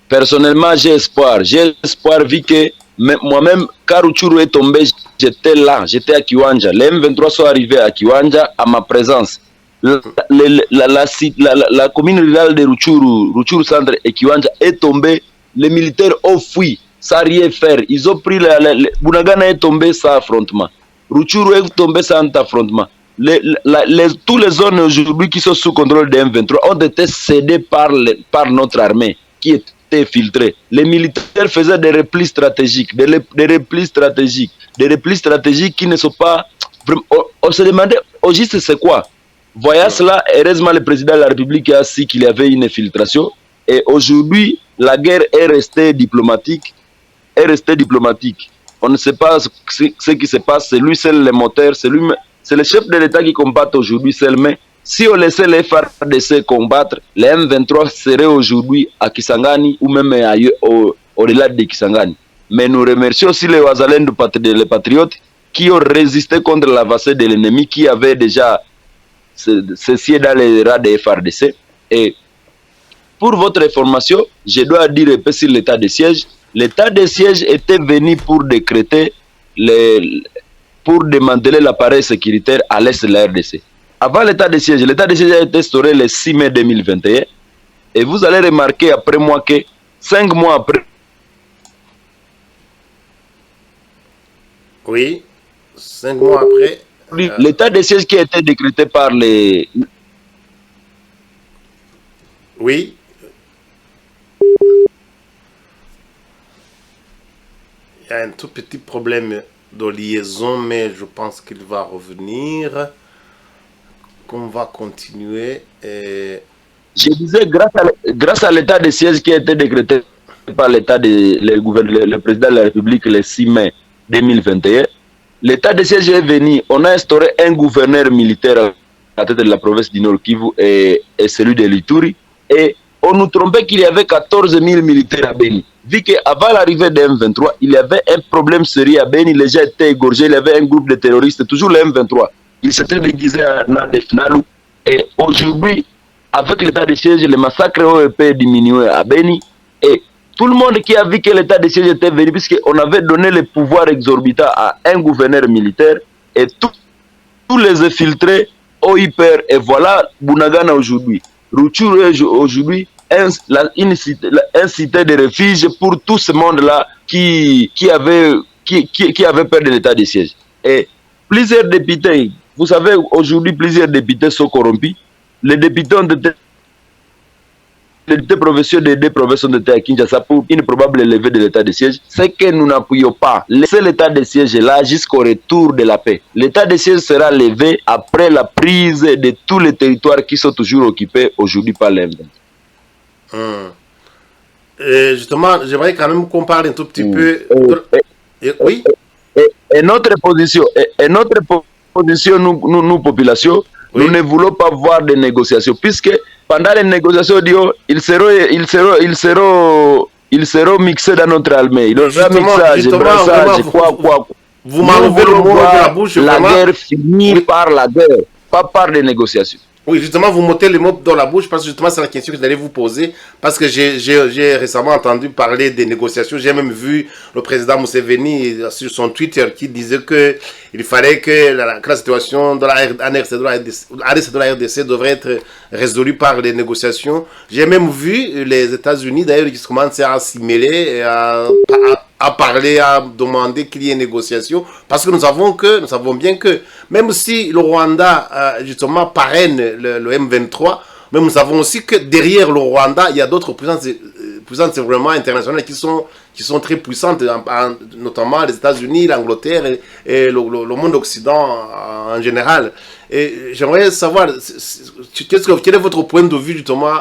Speaker 2: Personnellement, j'ai espoir. J'ai espoir vu que moi-même, quand Rutshuru est tombé, j'étais là, j'étais à Kiwanja. Les M23 sont arrivés à Kiwanja à ma présence. La commune rurale de Rutshuru Centre et Kiwanja est tombée. Les militaires ont fui sans rien faire. Ils ont pris Bunagana est tombé sans affrontement. Rutshuru est tombé sans affrontement. Toutes les zones aujourd'hui qui sont sous contrôle des M23 ont été cédées par notre armée qui était filtrée. Les militaires faisaient des replis stratégiques, des replis stratégiques qui ne sont pas... On se demandait au juste c'est quoi. Voyant cela, heureusement le président de la République a su qu'il y avait une infiltration. Et aujourd'hui, la guerre est restée diplomatique. On ne sait pas ce qui se passe. C'est lui seul le moteur. C'est le chef de l'État qui combat aujourd'hui seul. Mais si on laissait les FARDC combattre, les M23 seraient aujourd'hui à Kisangani ou même au-delà de Kisangani. Mais nous remercions aussi les Ouazalendou, les patriotes, qui ont résisté contre l'avancée de l'ennemi, qui avait déjà ceci dans les rats des FARDC. Et pour votre information, je dois dire un peu sur l'état de siège. L'état de siège était venu pour décréter, pour démanteler l'appareil sécuritaire à l'est de la RDC. Avant l'état de siège a été instauré le 6 mai 2021. Et vous allez remarquer après moi que 5 mois après...
Speaker 1: Oui, 5 mois après...
Speaker 2: L'état de siège qui a été décrété par les...
Speaker 1: Oui. Il y a un tout petit problème de liaison, mais je pense qu'il va revenir. On va continuer. Je
Speaker 2: disais, grâce à l'état de siège qui a été décrété par le président de la République le 6 mai 2021, l'état de siège est venu. On a instauré un gouverneur militaire à la tête de la province du Nord Kivu et celui de l'Ituri. Et on nous trompait qu'il y avait 14 000 militaires à Beni. Vu qu'avant l'arrivée des M23, il y avait un problème sérieux à Beni, les gens étaient égorgés, il y avait un groupe de terroristes, toujours les M23. Ils s'étaient déguisés en Nalou. Et aujourd'hui, avec l'état de siège, les massacres ont été diminués à Beni. Et tout le monde qui a vu que l'état de siège était venu, puisqu'on avait donné le pouvoir exorbitant à un gouverneur militaire, et tous les infiltrés ont eu peur. Et voilà Bunagana aujourd'hui. Rutshuru aujourd'hui un cité de refuge pour tout ce monde-là qui avait peur de l'état de siège. Et plusieurs députés, vous savez, aujourd'hui, plusieurs députés sont corrompus. Les députés ont été les professeurs des deux provinces ont été à Kinshasa pour une probable levée de l'état de siège, c'est que nous n'appuyons pas. Laissez l'état de siège là jusqu'au retour de la paix. L'état de siège sera levé après la prise de tous les territoires qui sont toujours occupés aujourd'hui par les M23.
Speaker 1: Justement, j'aimerais quand même qu'on parle un tout petit peu. Oui.
Speaker 2: Et notre position, nous population, oui. Nous ne voulons pas voir de négociations, puisque pendant les négociations, ils seront mixés dans notre armée. Il y aura mixage, brassage, quoi.
Speaker 1: Vous m'enlevez le mot de la bouche.
Speaker 2: La guerre finit par la guerre, pas par des négociations.
Speaker 1: Oui, justement, vous mettez les mots dans la bouche parce que justement, c'est la question que j'allais vous poser. Parce que j'ai récemment entendu parler des négociations. J'ai même vu le président Museveni sur son Twitter qui disait qu'il fallait que la situation de la RDC devrait être résolue par les négociations. J'ai même vu les États-Unis, d'ailleurs, qui commencent à s'y mêler, à parler, à demander qu'il y ait négociation, parce que nous savons bien que même si le Rwanda justement parraine le M23, mais nous savons aussi que derrière le Rwanda, il y a d'autres puissances vraiment internationales qui sont très puissantes, notamment les États-Unis, l'Angleterre et le monde occident en général. Et j'aimerais savoir, quel est votre point de vue justement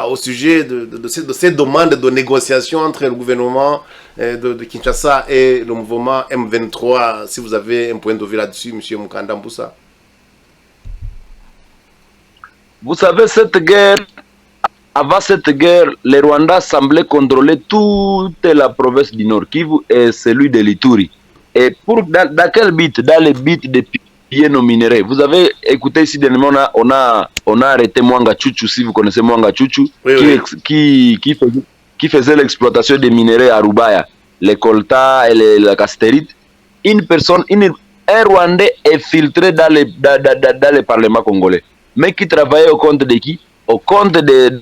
Speaker 1: au sujet de ces demandes de négociation entre le gouvernement de Kinshasa et le mouvement M23, si vous avez un point de vue là-dessus, M. Mukanda Mbusa.
Speaker 2: Vous savez, avant cette guerre, les Rwandais semblaient contrôler toute la province du Nord Kivu et celui de l'Ituri. Et dans quel but? Dans le but de piller nos minerais. Vous avez écouté ici dernièrement, on a arrêté Mwanga Chuchu, si vous connaissez Mwanga Chuchu, oui, qui faisait l'exploitation des minerais à Rubaya, les coltas et la castérite. Un Rwandais est filtré dans le Parlement congolais, mais qui travaillait au compte de qui? Au compte de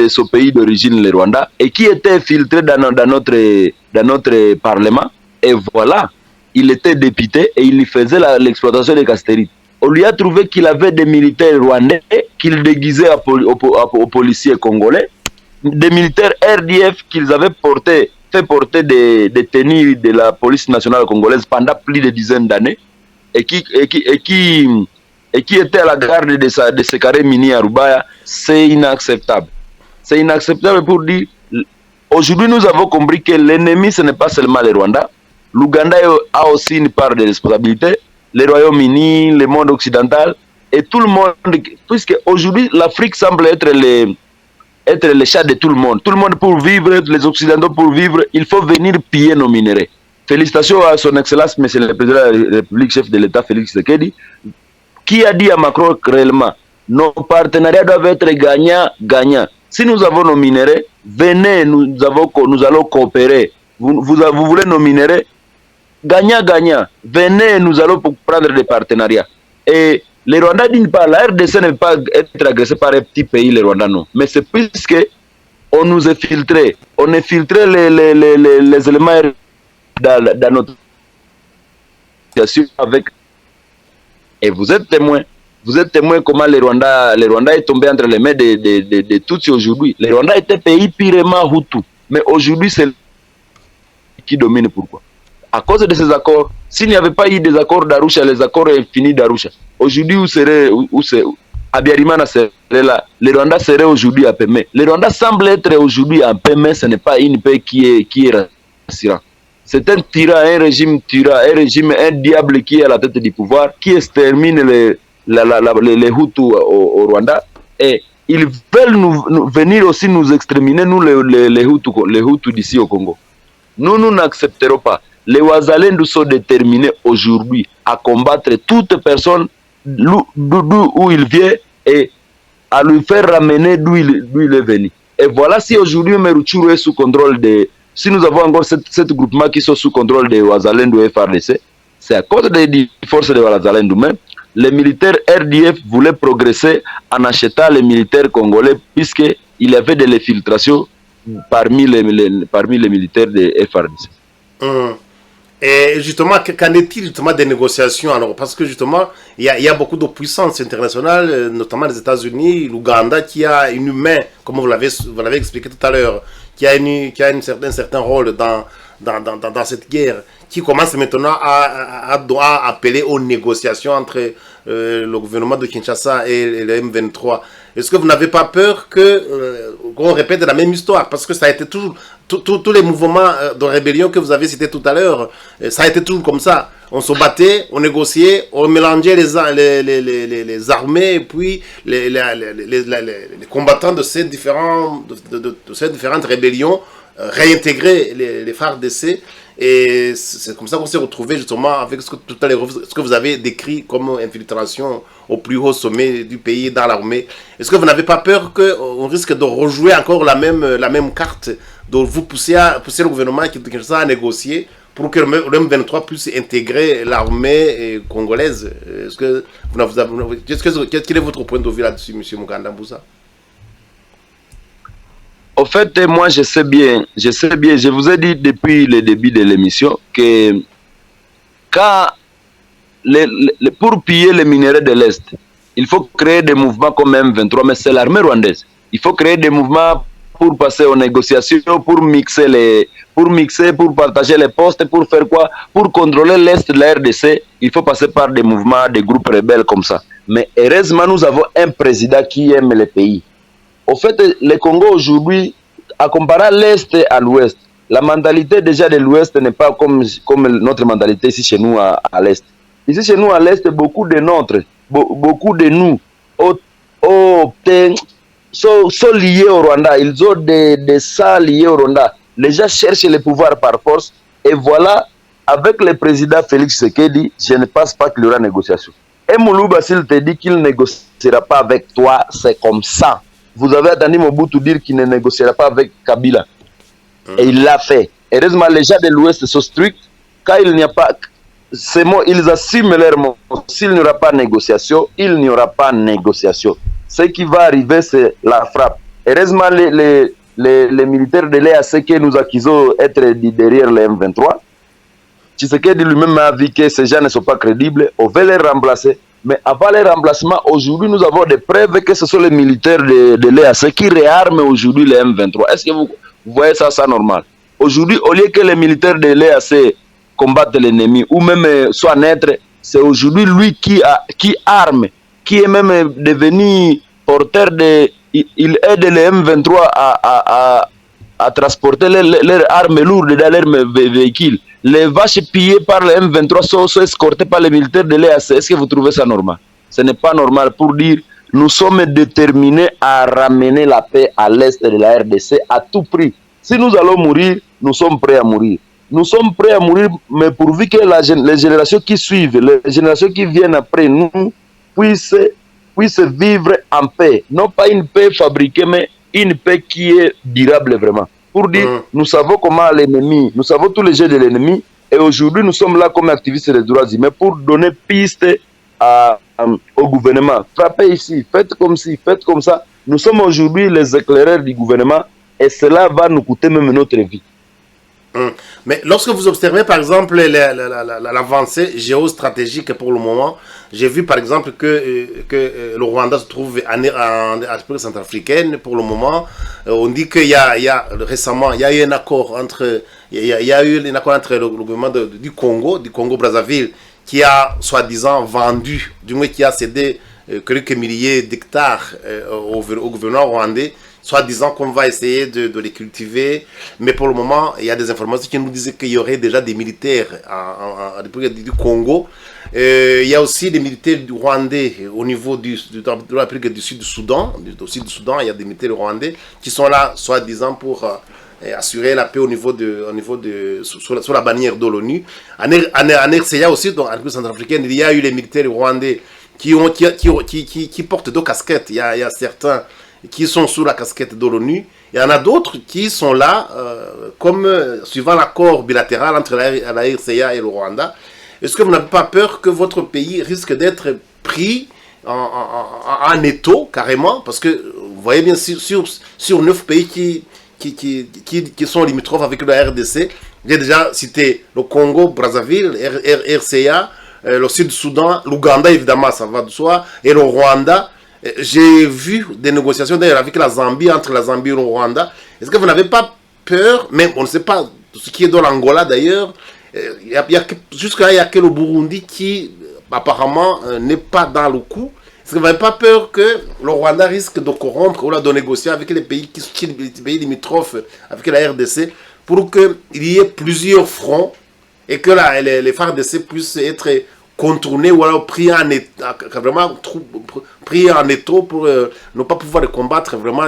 Speaker 2: ce pays d'origine, le Rwanda, et qui était filtré dans notre Parlement. Et voilà, il était député et il faisait l'exploitation des castérites. On lui a trouvé qu'il avait des militaires rwandais qu'il déguisait aux policiers congolais, des militaires RDF qu'ils avaient fait porter des tenues de la police nationale congolaise pendant plus de dizaines d'années et qui était à la garde de ce carré mini à Rubaya. C'est inacceptable. C'est inacceptable pour dire, aujourd'hui nous avons compris que l'ennemi ce n'est pas seulement le Rwanda. L'Ouganda a aussi une part de responsabilité, le Royaume-Uni, le monde occidental et tout le monde, puisque aujourd'hui l'Afrique semble être le chat de tout le monde. Tout le monde pour vivre, les Occidentaux pour vivre, il faut venir piller nos minerais. Félicitations à son Excellence, Monsieur le Président de la République, chef de l'État, Félix Tshisekedi, qui a dit à Macron réellement, nos partenariats doivent être gagnants. Si nous avons nos minerais, venez, nous allons coopérer. Vous voulez nos minerais? Gagnant. Venez, nous allons prendre des partenariats. Et les Rwandais disent pas, la RDC ne peut pas être agressée par un petit pays, les Rwandais non. Mais c'est puisque on nous a filtré. On a filtré les éléments dans notre situation avec. Et vous êtes témoin. Vous êtes témoin comment les Rwandais est tombé entre les mains de Tutsis aujourd'hui. Les Rwandais étaient pays purement Hutu. Mais aujourd'hui, c'est qui domine. Pourquoi? À cause de ces accords. S'il n'y avait pas eu des accords d'Arusha, les accords infinis d'Arusha, aujourd'hui, Abiyarimana serait là. Les Rwandais seraient aujourd'hui à paix. Mais les Rwandais semblent être aujourd'hui en paix, mais ce n'est pas une paix qui est rassurant. C'est un tyran, un régime, un diable qui est à la tête du pouvoir, qui extermine les Hutus au Rwanda. Et ils veulent venir aussi nous exterminer, nous les Hutus d'ici au Congo. Nous n'accepterons pas. Les Wazalendou sont déterminés aujourd'hui à combattre toute personne d'où il vient et à lui faire ramener d'où il est venu. Et voilà, si aujourd'hui Meruchuru est sous contrôle si nous avons encore sept groupements qui sont sous contrôle des Wazalendou et FARDC, c'est à cause des forces de Wazalendou même. Les militaires RDF voulaient progresser en achetant les militaires congolais puisqu'il y avait de l'infiltration parmi les militaires de FARDC.
Speaker 1: Et justement, qu'en est-il justement des négociations alors? Parce que justement, il y a beaucoup de puissances internationales, notamment les États-Unis, l'Ouganda, qui a une main, comme vous l'avez expliqué tout à l'heure, qui a un certain rôle dans cette guerre, qui commence maintenant à appeler aux négociations entre le gouvernement de Kinshasa et le M23. Est-ce que vous n'avez pas peur qu'on répète la même histoire? Parce que ça a été toujours, tous les mouvements de rébellion que vous avez cités tout à l'heure, ça a été toujours comme ça. On se battait, on négociait, on mélangeait les armées et puis les combattants de ces, de ces différentes rébellions réintégraient les FARDC. Et c'est comme ça qu'on s'est retrouvé justement avec ce que vous avez décrit comme infiltration au plus haut sommet du pays dans l'armée. Est-ce que vous n'avez pas peur qu'on risque de rejouer encore la même carte, de vous pousser le gouvernement qui à négocier pour que le M23 puisse intégrer l'armée congolaise? Est-ce que quel est votre point de vue là-dessus, M. Mukanda Mbusa?
Speaker 2: Au fait, moi, je sais bien, je vous ai dit depuis le début de l'émission que quand pour piller les minéraux de l'Est, il faut créer des mouvements comme M23, mais c'est l'armée rwandaise. Il faut créer des mouvements pour passer aux négociations, pour partager les postes, pour faire quoi? Pour contrôler l'Est de la RDC, il faut passer par des mouvements, des groupes rebelles comme ça. Mais heureusement, nous avons un président qui aime le pays. Au fait, le Congo aujourd'hui, à comparer l'Est et à l'Ouest, la mentalité déjà de l'Ouest n'est pas comme notre mentalité ici chez nous à l'Est. Ici chez nous à l'Est, beaucoup de nous sont liés au Rwanda. Ils ont des salles liées au Rwanda. Les gens cherchent le pouvoir par force. Et voilà, avec le président Félix Tshisekedi, je ne pense pas qu'il y aura négociation. Et Moulouba, s'il te dit qu'il ne négociera pas avec toi, c'est comme ça. Vous avez attendu Mobutu dire qu'il ne négociera pas avec Kabila. Et il l'a fait. Heureusement, les gens de l'Ouest sont stricts. Quand il n'y a pas... Ces mots, ils assument leurs mots. S'il n'y aura pas de négociation, il n'y aura pas de négociation. Ce qui va arriver, c'est la frappe. Heureusement, les militaires de l'EAC que nous accusons d'être derrière les M23, Tshisekedi lui-même a dit que ces gens ne sont pas crédibles. On veut les remplacer. Mais avant les remplacements, aujourd'hui, nous avons des preuves que ce sont les militaires de l'EAC qui réarment aujourd'hui les M23. Est-ce que vous voyez ça normal? Aujourd'hui, au lieu que les militaires de l'EAC combattent l'ennemi ou même soient neutres, c'est aujourd'hui lui qui arme, qui est même devenu porteur de... Il aide les M23 à transporter leurs armes lourdes dans leurs véhicules. Les vaches pillées par les M23 sont escortées par les militaires de l'EAC. Est-ce que vous trouvez ça normal? Ce n'est pas normal pour dire nous sommes déterminés à ramener la paix à l'est de la RDC à tout prix. Si nous allons mourir, nous sommes prêts à mourir. Nous sommes prêts à mourir, mais pourvu que les générations qui suivent, les générations qui viennent après nous, puissent vivre en paix. Non pas une paix fabriquée, mais une paix qui est durable vraiment. Pour dire, nous savons comment l'ennemi, nous savons tous les jeux de l'ennemi, et aujourd'hui nous sommes là comme activistes des droits humains pour donner piste au gouvernement. Frappez ici, faites comme ci, faites comme ça. Nous sommes aujourd'hui les éclaireurs du gouvernement, et cela va nous coûter même notre vie.
Speaker 1: Mais lorsque vous observez par exemple l'avancée géostratégique pour le moment, j'ai vu par exemple que le Rwanda se trouve en République centrafricaine pour le moment. On dit qu'il récemment il y a eu un accord entre le gouvernement du Congo Brazzaville, qui a soi-disant vendu, du moins qui a cédé quelques milliers d'hectares au gouvernement rwandais, soi-disant qu'on va essayer de les cultiver, mais pour le moment, il y a des informations qui nous disaient qu'il y aurait déjà des militaires en République du Congo. Il y a aussi des militaires rwandais au niveau de la République du Sud du Soudan. Au Soudan, il y a des militaires rwandais qui sont là, soi-disant, pour assurer la paix sur la bannière de l'ONU. En RCA aussi, donc en République centrafricaine, il y a eu les militaires rwandais qui portent deux casquettes. Il y a certains qui sont sous la casquette de l'ONU. Il y en a d'autres qui sont là, suivant l'accord bilatéral entre la RCA et le Rwanda. Est-ce que vous n'avez pas peur que votre pays risque d'être pris en étau, carrément? Parce que vous voyez bien, sur 9 pays qui sont limitrophes avec la RDC. J'ai déjà cité le Congo, Brazzaville, RCA, le Sud-Soudan, l'Ouganda, évidemment, ça va de soi, et le Rwanda. J'ai vu des négociations d'ailleurs avec la Zambie, entre la Zambie et le Rwanda. Est-ce que vous n'avez pas peur, même on ne sait pas ce qui est dans l'Angola d'ailleurs, jusqu'à il n'y a que le Burundi qui apparemment n'est pas dans le coup. Est-ce que vous n'avez pas peur que le Rwanda risque de corrompre ou de négocier avec les pays, les pays limitrophes, avec la RDC, pour qu'il y ait plusieurs fronts et que les FARDC puissent être contournés ou alors pris en étau pour ne pas pouvoir combattre vraiment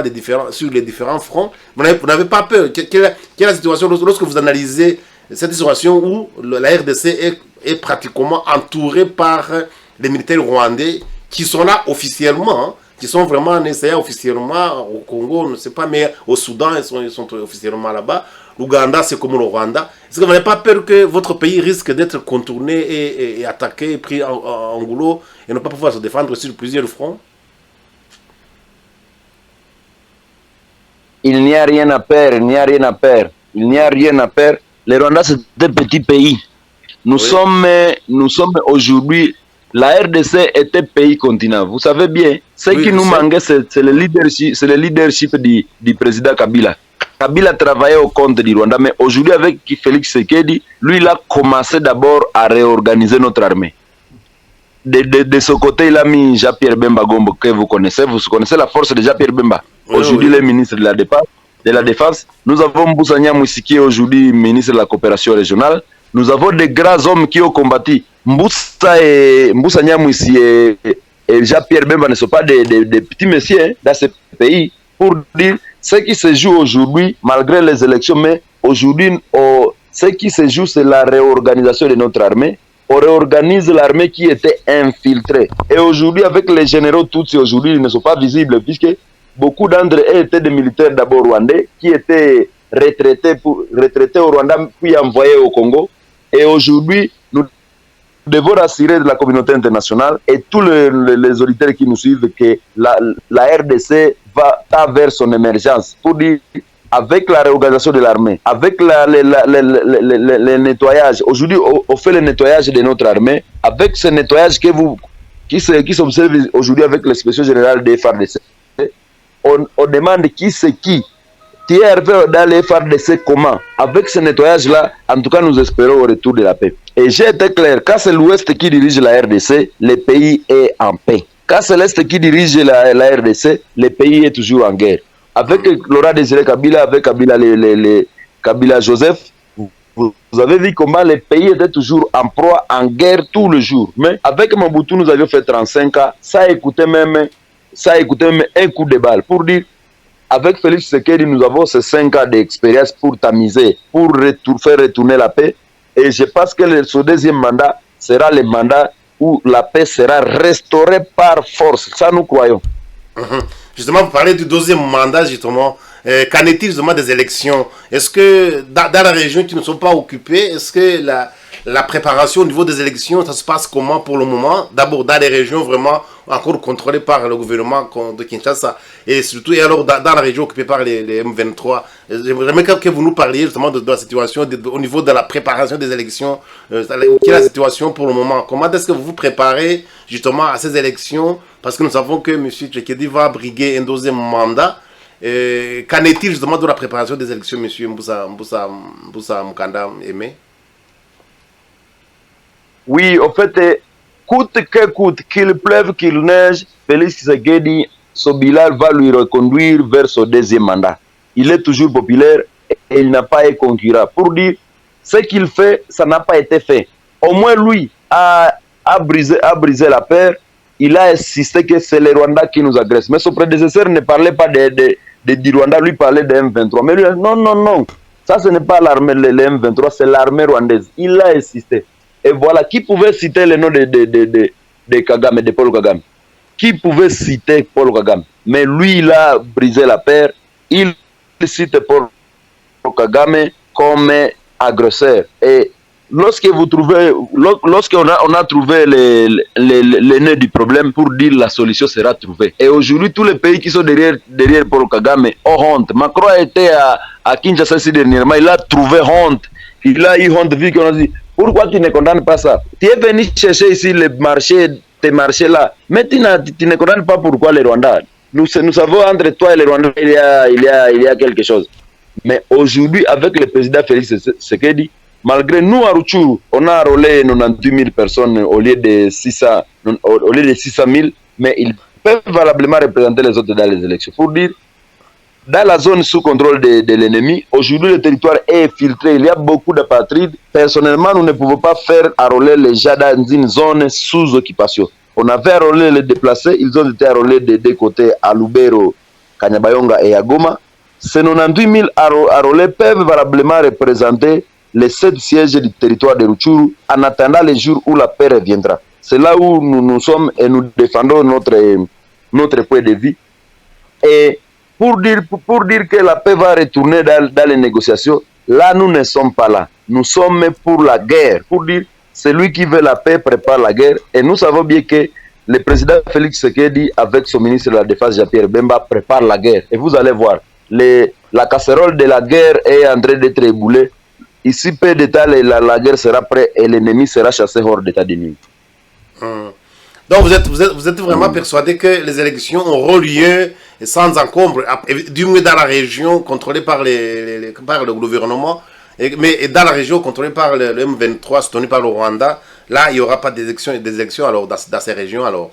Speaker 1: sur les différents fronts? Vous n'avez pas peur? Quelle est la situation lorsque vous analysez cette situation où la RDC est pratiquement entourée par les militaires rwandais qui sont là officiellement, hein, qui sont vraiment en essayant officiellement au Congo, on ne sait pas, mais au Soudan, ils sont officiellement là-bas. L'Ouganda, c'est comme le Rwanda. Est-ce que vous n'avez pas peur que votre pays risque d'être contourné et attaqué, pris en goulot et ne pas pouvoir se défendre sur plusieurs fronts?
Speaker 2: Il n'y a rien à peur, il n'y a rien à peur. Il n'y a rien à peur. Le Rwanda, c'est un petit pays. Nous sommes aujourd'hui, la RDC est un pays continent. Vous savez bien, ce qui nous manquait, c'est le leadership du président Kabila. Kabila travaillait au compte du Rwanda, mais aujourd'hui, avec Félix Tshisekedi, lui, il a commencé d'abord à réorganiser notre armée. De ce côté, il a mis Jean-Pierre Bemba Gombo, que vous connaissez la force de Jean-Pierre Bemba. Aujourd'hui, le ministre de la Défense. Nous avons Mbusa Nyamwisi qui est aujourd'hui ministre de la coopération régionale. Nous avons des grands hommes qui ont combattu. Mbusa Nyamwisi et Jean-Pierre Bemba ne sont pas des petits messieurs hein, dans ce pays. Pour dire ce qui se joue aujourd'hui, malgré les élections, mais aujourd'hui, ce qui se joue, c'est la réorganisation de notre armée. On réorganise l'armée qui était infiltrée. Et aujourd'hui, avec les généraux Tutsi, aujourd'hui, ils ne sont pas visibles, puisque beaucoup d'entre eux étaient des militaires d'abord rwandais, qui étaient retraités au Rwanda, puis envoyés au Congo. Et aujourd'hui, nous devons rassurer de la communauté internationale et tous les auditeurs qui nous suivent que la RDC va vers son émergence. Pour dire, avec la réorganisation de l'armée, avec le nettoyage, aujourd'hui on fait le nettoyage de notre armée, avec ce nettoyage qui s'observe aujourd'hui avec l'inspection générale des FARDC, on demande qui c'est qui est arrivé dans les FARDC comment. Avec ce nettoyage-là, en tout cas nous espérons au retour de la paix. Et j'ai été clair, quand c'est l'Ouest qui dirige la RDC, le pays est en paix. Quand c'est l'Est qui dirige la RDC, le pays est toujours en guerre. Avec Laurent Désiré Kabila, avec Kabila Joseph, vous avez vu comment le pays était toujours en proie, en guerre tout le jour. Mais avec Mobutu, nous avions fait 35 ans, ça a écouté même un coup de balle. Pour dire, avec Félix Tshisekedi, nous avons ces 5 ans d'expérience pour tamiser, pour faire retourner la paix. Et je pense que ce deuxième mandat sera le mandat où la paix sera restaurée par force. Ça, nous croyons.
Speaker 1: Justement, vous parlez du deuxième mandat, justement. Qu'en est-il justement des élections? Est-ce que dans la région qui ne sont pas occupées, est-ce que la préparation au niveau des élections, ça se passe comment pour le moment? D'abord, dans les régions vraiment encore contrôlées par le gouvernement de Kinshasa, et surtout, et alors dans la région occupée par les M23. J'aimerais que vous nous parliez justement de la situation au niveau de la préparation des élections. Quelle est la situation pour le moment? Comment est-ce que vous vous préparez justement à ces élections? Parce que nous savons que M. Tshisekedi va briguer un deuxième mandat. Qu'en est-il justement de la préparation des élections, M. Mbusa Mukanda Aimé?
Speaker 2: Oui, en fait, coûte que coûte, qu'il pleuve, qu'il neige, Félix Tshisekedi, Sobilal va lui reconduire vers son deuxième mandat. Il est toujours populaire et il n'a pas été concurrent. Pour dire, ce qu'il fait, ça n'a pas été fait. Au moins, lui a brisé la paix. Il a insisté que c'est le Rwanda qui nous agresse. Mais son prédécesseur ne parlait pas du Rwanda, lui parlait de M23. Mais lui, non. Ça, ce n'est pas l'armée, le M23, c'est l'armée rwandaise. Il a insisté. Et voilà, qui pouvait citer le nom de Kagame, de Paul Kagame? Qui pouvait citer Paul Kagame? Mais lui, il a brisé la paix. Il cite Paul Kagame comme agresseur. Et lorsque vous trouvez, lorsqu'on a trouvé le nœud du problème, pour dire la solution sera trouvée. Et aujourd'hui, tous les pays qui sont derrière Paul Kagame ont honte. Macron a été à Kinshasa dernièrement, il a trouvé honte. Il a eu honte vu qu'on a dit, pourquoi tu ne condamnes pas ça? Tu es venu chercher ici les marchés, tes marchés là, mais tu ne condamnes pas pourquoi les Rwandais. Nous savons entre toi et les Rwandais, il y a quelque chose. Mais aujourd'hui, avec le président Félix Tshisekedi, malgré nous à Rutshuru, on a enrôlé 98 000 personnes au lieu de 600 000, mais ils peuvent valablement représenter les autres dans les élections. Pour dire, dans la zone sous contrôle de l'ennemi, aujourd'hui le territoire est infiltré, il y a beaucoup d'apatrides. Personnellement, nous ne pouvons pas faire enrôler les gens dans une zone sous occupation. On avait enrôlé les déplacés, ils ont été enrôlés des deux côtés à Lubero, Kanyabayonga et à Goma. Ces 98 000 enrôlés peuvent valablement représenter les 7 sièges du territoire de Rutshuru en attendant les jours où la paix reviendra. C'est là où nous sommes et nous défendons notre point de vue. Et pour dire que la paix va retourner dans les négociations, là nous ne sommes pas là. Nous sommes pour la guerre. Pour dire, celui qui veut la paix prépare la guerre. Et nous savons bien que le président Félix Tshisekedi, avec son ministre de la Défense Jean-Pierre Bemba, prépare la guerre. Et vous allez voir, la casserole de la guerre est en train d'être éboulée. Ici, peu de temps, la guerre sera prête et l'ennemi sera chassé hors d'état de nuit.
Speaker 1: Donc vous êtes vraiment persuadé que les élections auront lieu sans encombre, du moins dans la région contrôlée par le gouvernement, mais dans la région contrôlée par le M23, soutenue par le Rwanda, là il n'y aura pas d'élections alors dans ces régions alors.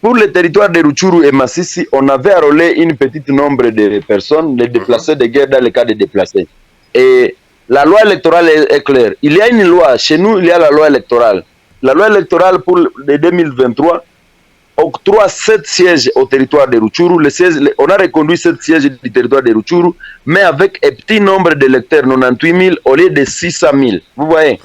Speaker 2: Pour le territoire de Rutshuru et Masisi, on avait enrôlé une petite nombre de personnes, les déplacés de guerre dans le cas des déplacés. Et la loi électorale est claire. Il y a une loi, chez nous il y a la loi électorale. La loi électorale pour le 2023 octroie 7 sièges au territoire de Rutshuru. On a reconduit 7 sièges du territoire de Rutshuru, mais avec un petit nombre d'électeurs, 98 000 au lieu de 600 000. Vous voyez?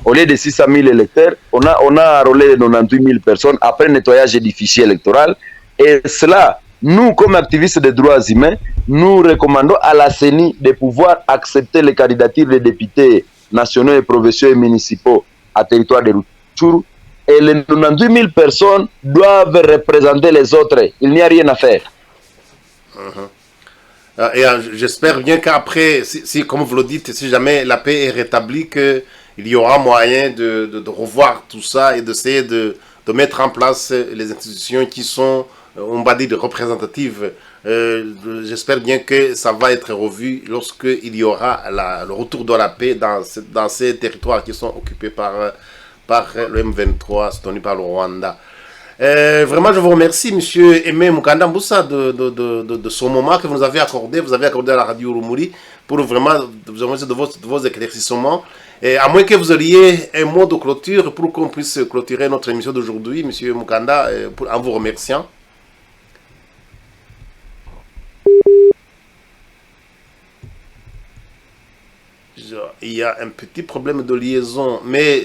Speaker 2: Au lieu de 600 000 électeurs, on a enrôlé 98 000 personnes après nettoyage du fichier électoral. Et cela, nous, comme activistes des droits humains, nous recommandons à la CENI de pouvoir accepter les candidatures des députés nationaux et provinciaux et municipaux à territoire de Rutshuru. Et les 98 000 personnes doivent représenter les autres. Il n'y a rien à faire.
Speaker 1: Et j'espère bien qu'après, si, comme vous le dites, si jamais la paix est rétablie, qu'il y aura moyen de revoir tout ça et d'essayer de mettre en place les institutions qui sont, on va dire, représentatives. J'espère bien que ça va être revu lorsqu'il y aura le retour de la paix dans ces territoires qui sont occupés par le M23, soutenu par le Rwanda. Vraiment, je vous remercie, Monsieur Aimé Mukanda Mbusa, de ce moment que vous nous avez accordé. Vous avez accordé à la radio Rumuri pour vraiment vous remercier de vos éclaircissements. Et à moins que vous ayez un mot de clôture pour qu'on puisse clôturer notre émission d'aujourd'hui, Monsieur Mukanda, en vous remerciant. Il y a un petit problème de liaison, mais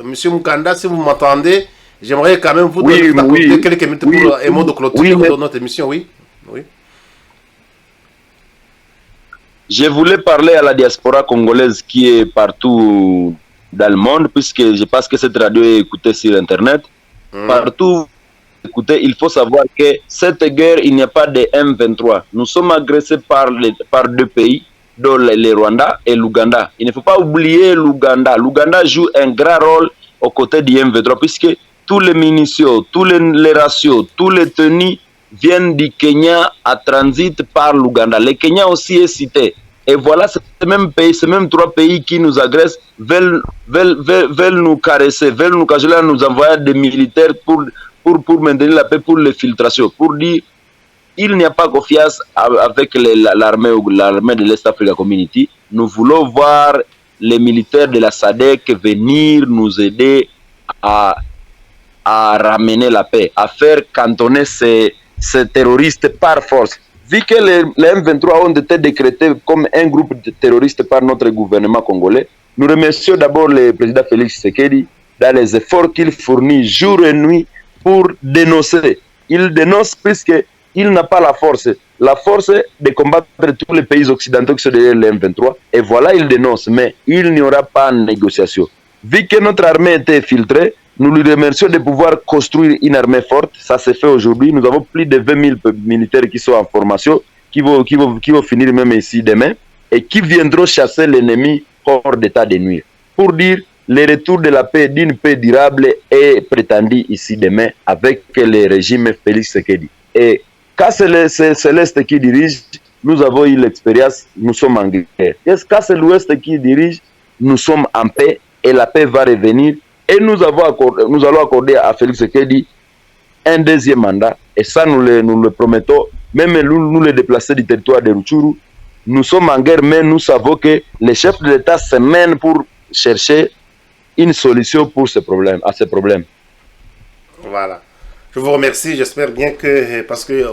Speaker 1: Monsieur Mukanda, si vous m'entendez, j'aimerais quand même vous donner quelques minutes pour un mot de clôture de notre émission, oui.
Speaker 2: Je voulais parler à la diaspora congolaise qui est partout dans le monde, puisque je pense que cette radio est écoutée sur Internet. Partout, écoutez, il faut savoir que cette guerre, il n'y a pas de M23. Nous sommes agressés par 2 pays, dont le Rwanda et l'Ouganda. Il ne faut pas oublier l'Ouganda. L'Ouganda joue un grand rôle aux côtés du M23, puisque tous les munitions, tous les ratios, tous les tenues viennent du Kenya à transit par l'Ouganda. Le Kenya aussi est cité. Et voilà, ces mêmes 3 pays qui nous agressent veulent nous caresser, veulent nous cajoler, nous envoyer des militaires pour maintenir la paix, pour les filtrations, pour dire il n'y a pas confiance avec l'armée de l'Est Africa Community. Nous voulons voir les militaires de la SADC venir nous aider à ramener la paix, à faire cantonner ces terroristes par force. Vu que les M23 ont été décrétés comme un groupe terroriste par notre gouvernement congolais, nous remercions d'abord le président Félix Tshisekedi dans les efforts qu'il fournit jour et nuit pour dénoncer. Il dénonce puisque il n'a pas la force de combattre tous les pays occidentaux qui sont derrière le M23. Et voilà, il dénonce, mais il n'y aura pas de négociation. Vu que notre armée était filtrée, nous lui remercions de pouvoir construire une armée forte. Ça s'est fait aujourd'hui. Nous avons plus de 20 000 militaires qui sont en formation, qui vont finir même ici demain, et qui viendront chasser l'ennemi hors d'état de nuire. Pour dire, le retour de la paix, d'une paix durable, est prétendu ici demain avec le régime Félix Tshisekedi. Et quand c'est l'Est qui dirige, nous avons eu l'expérience, nous sommes en guerre. Quand c'est l'Ouest qui dirige, nous sommes en paix et la paix va revenir. Et nous allons accorder à Félix Tshisekedi un deuxième mandat. Et ça, nous le promettons. Même nous les déplacés du territoire de Rutshuru, nous sommes en guerre, mais nous savons que les chefs de l'État se mènent pour chercher une solution pour ce problème, à ce problème.
Speaker 1: Voilà. Je vous remercie. J'espère bien que, parce que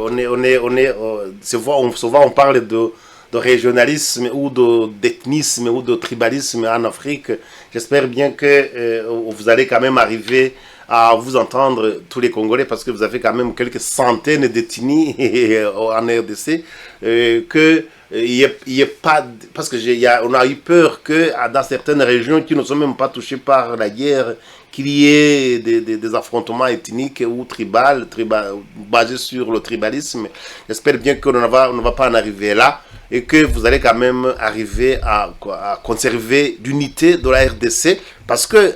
Speaker 1: souvent on parle de régionalisme ou d'ethnisme ou de tribalisme en Afrique. J'espère bien que vous allez quand même arriver à vous entendre tous les Congolais, parce que vous avez quand même quelques centaines d'ethnies en RDC, que il y a pas, parce que on a eu peur que dans certaines régions qui ne sont même pas touchées par la guerre, qu'il y ait des affrontements ethniques ou basés sur le tribalisme. J'espère bien qu'on ne va pas en arriver là, et que vous allez quand même arriver à conserver l'unité de la RDC, parce que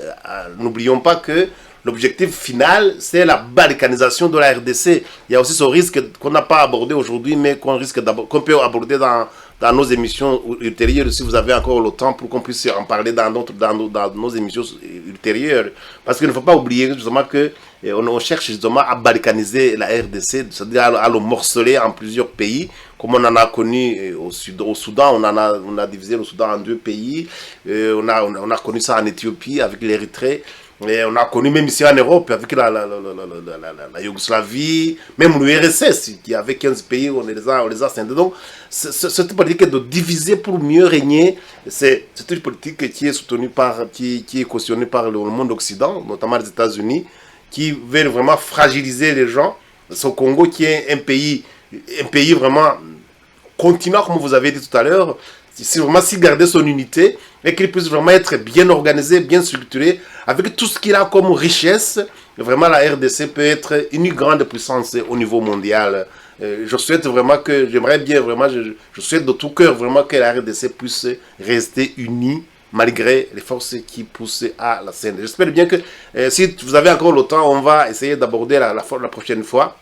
Speaker 1: n'oublions pas que l'objectif final, c'est la balkanisation de la RDC. Il y a aussi ce risque qu'on n'a pas abordé aujourd'hui, mais qu'on peut aborder dans nos émissions ultérieures, si vous avez encore le temps, pour qu'on puisse en parler dans nos émissions ultérieures. Parce qu'il ne faut pas oublier justement qu'on cherche justement à balkaniser la RDC, c'est-à-dire à le morceler en plusieurs pays, comme on en a connu au Soudan. On a divisé le Soudan en 2 pays. On a connu ça en Éthiopie avec l'Érythrée. Et on a connu même ici en Europe avec la Yougoslavie, même l'URSS, qui avait 15 pays, on les a scindés. Donc, cette politique de diviser pour mieux régner, c'est une politique qui est soutenue qui est cautionnée par le monde occident, notamment les États-Unis, qui veulent vraiment fragiliser les gens. C'est au Congo qui est un pays vraiment continent, comme vous avez dit tout à l'heure, si garder son unité et qu'il puisse vraiment être bien organisé, bien structuré, avec tout ce qu'il a comme richesse, vraiment la RDC peut être une grande puissance au niveau mondial. Je souhaite vraiment je souhaite de tout cœur vraiment que la RDC puisse rester unie malgré les forces qui poussent à la scène. J'espère bien que si vous avez encore le temps, on va essayer d'aborder la prochaine fois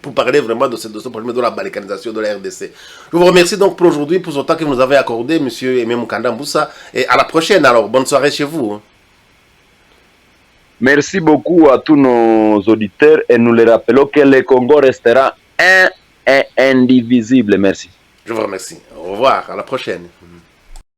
Speaker 1: pour parler vraiment de ce problème de la balkanisation de la RDC. Je vous remercie donc pour aujourd'hui, pour ce temps que vous nous avez accordé, monsieur Aimé Mukanda Mbusa, et à la prochaine alors. Bonne soirée chez vous.
Speaker 2: Merci beaucoup à tous nos auditeurs et nous les rappelons que le Congo restera un et indivisible. Merci.
Speaker 1: Je vous remercie. Au revoir, à la prochaine.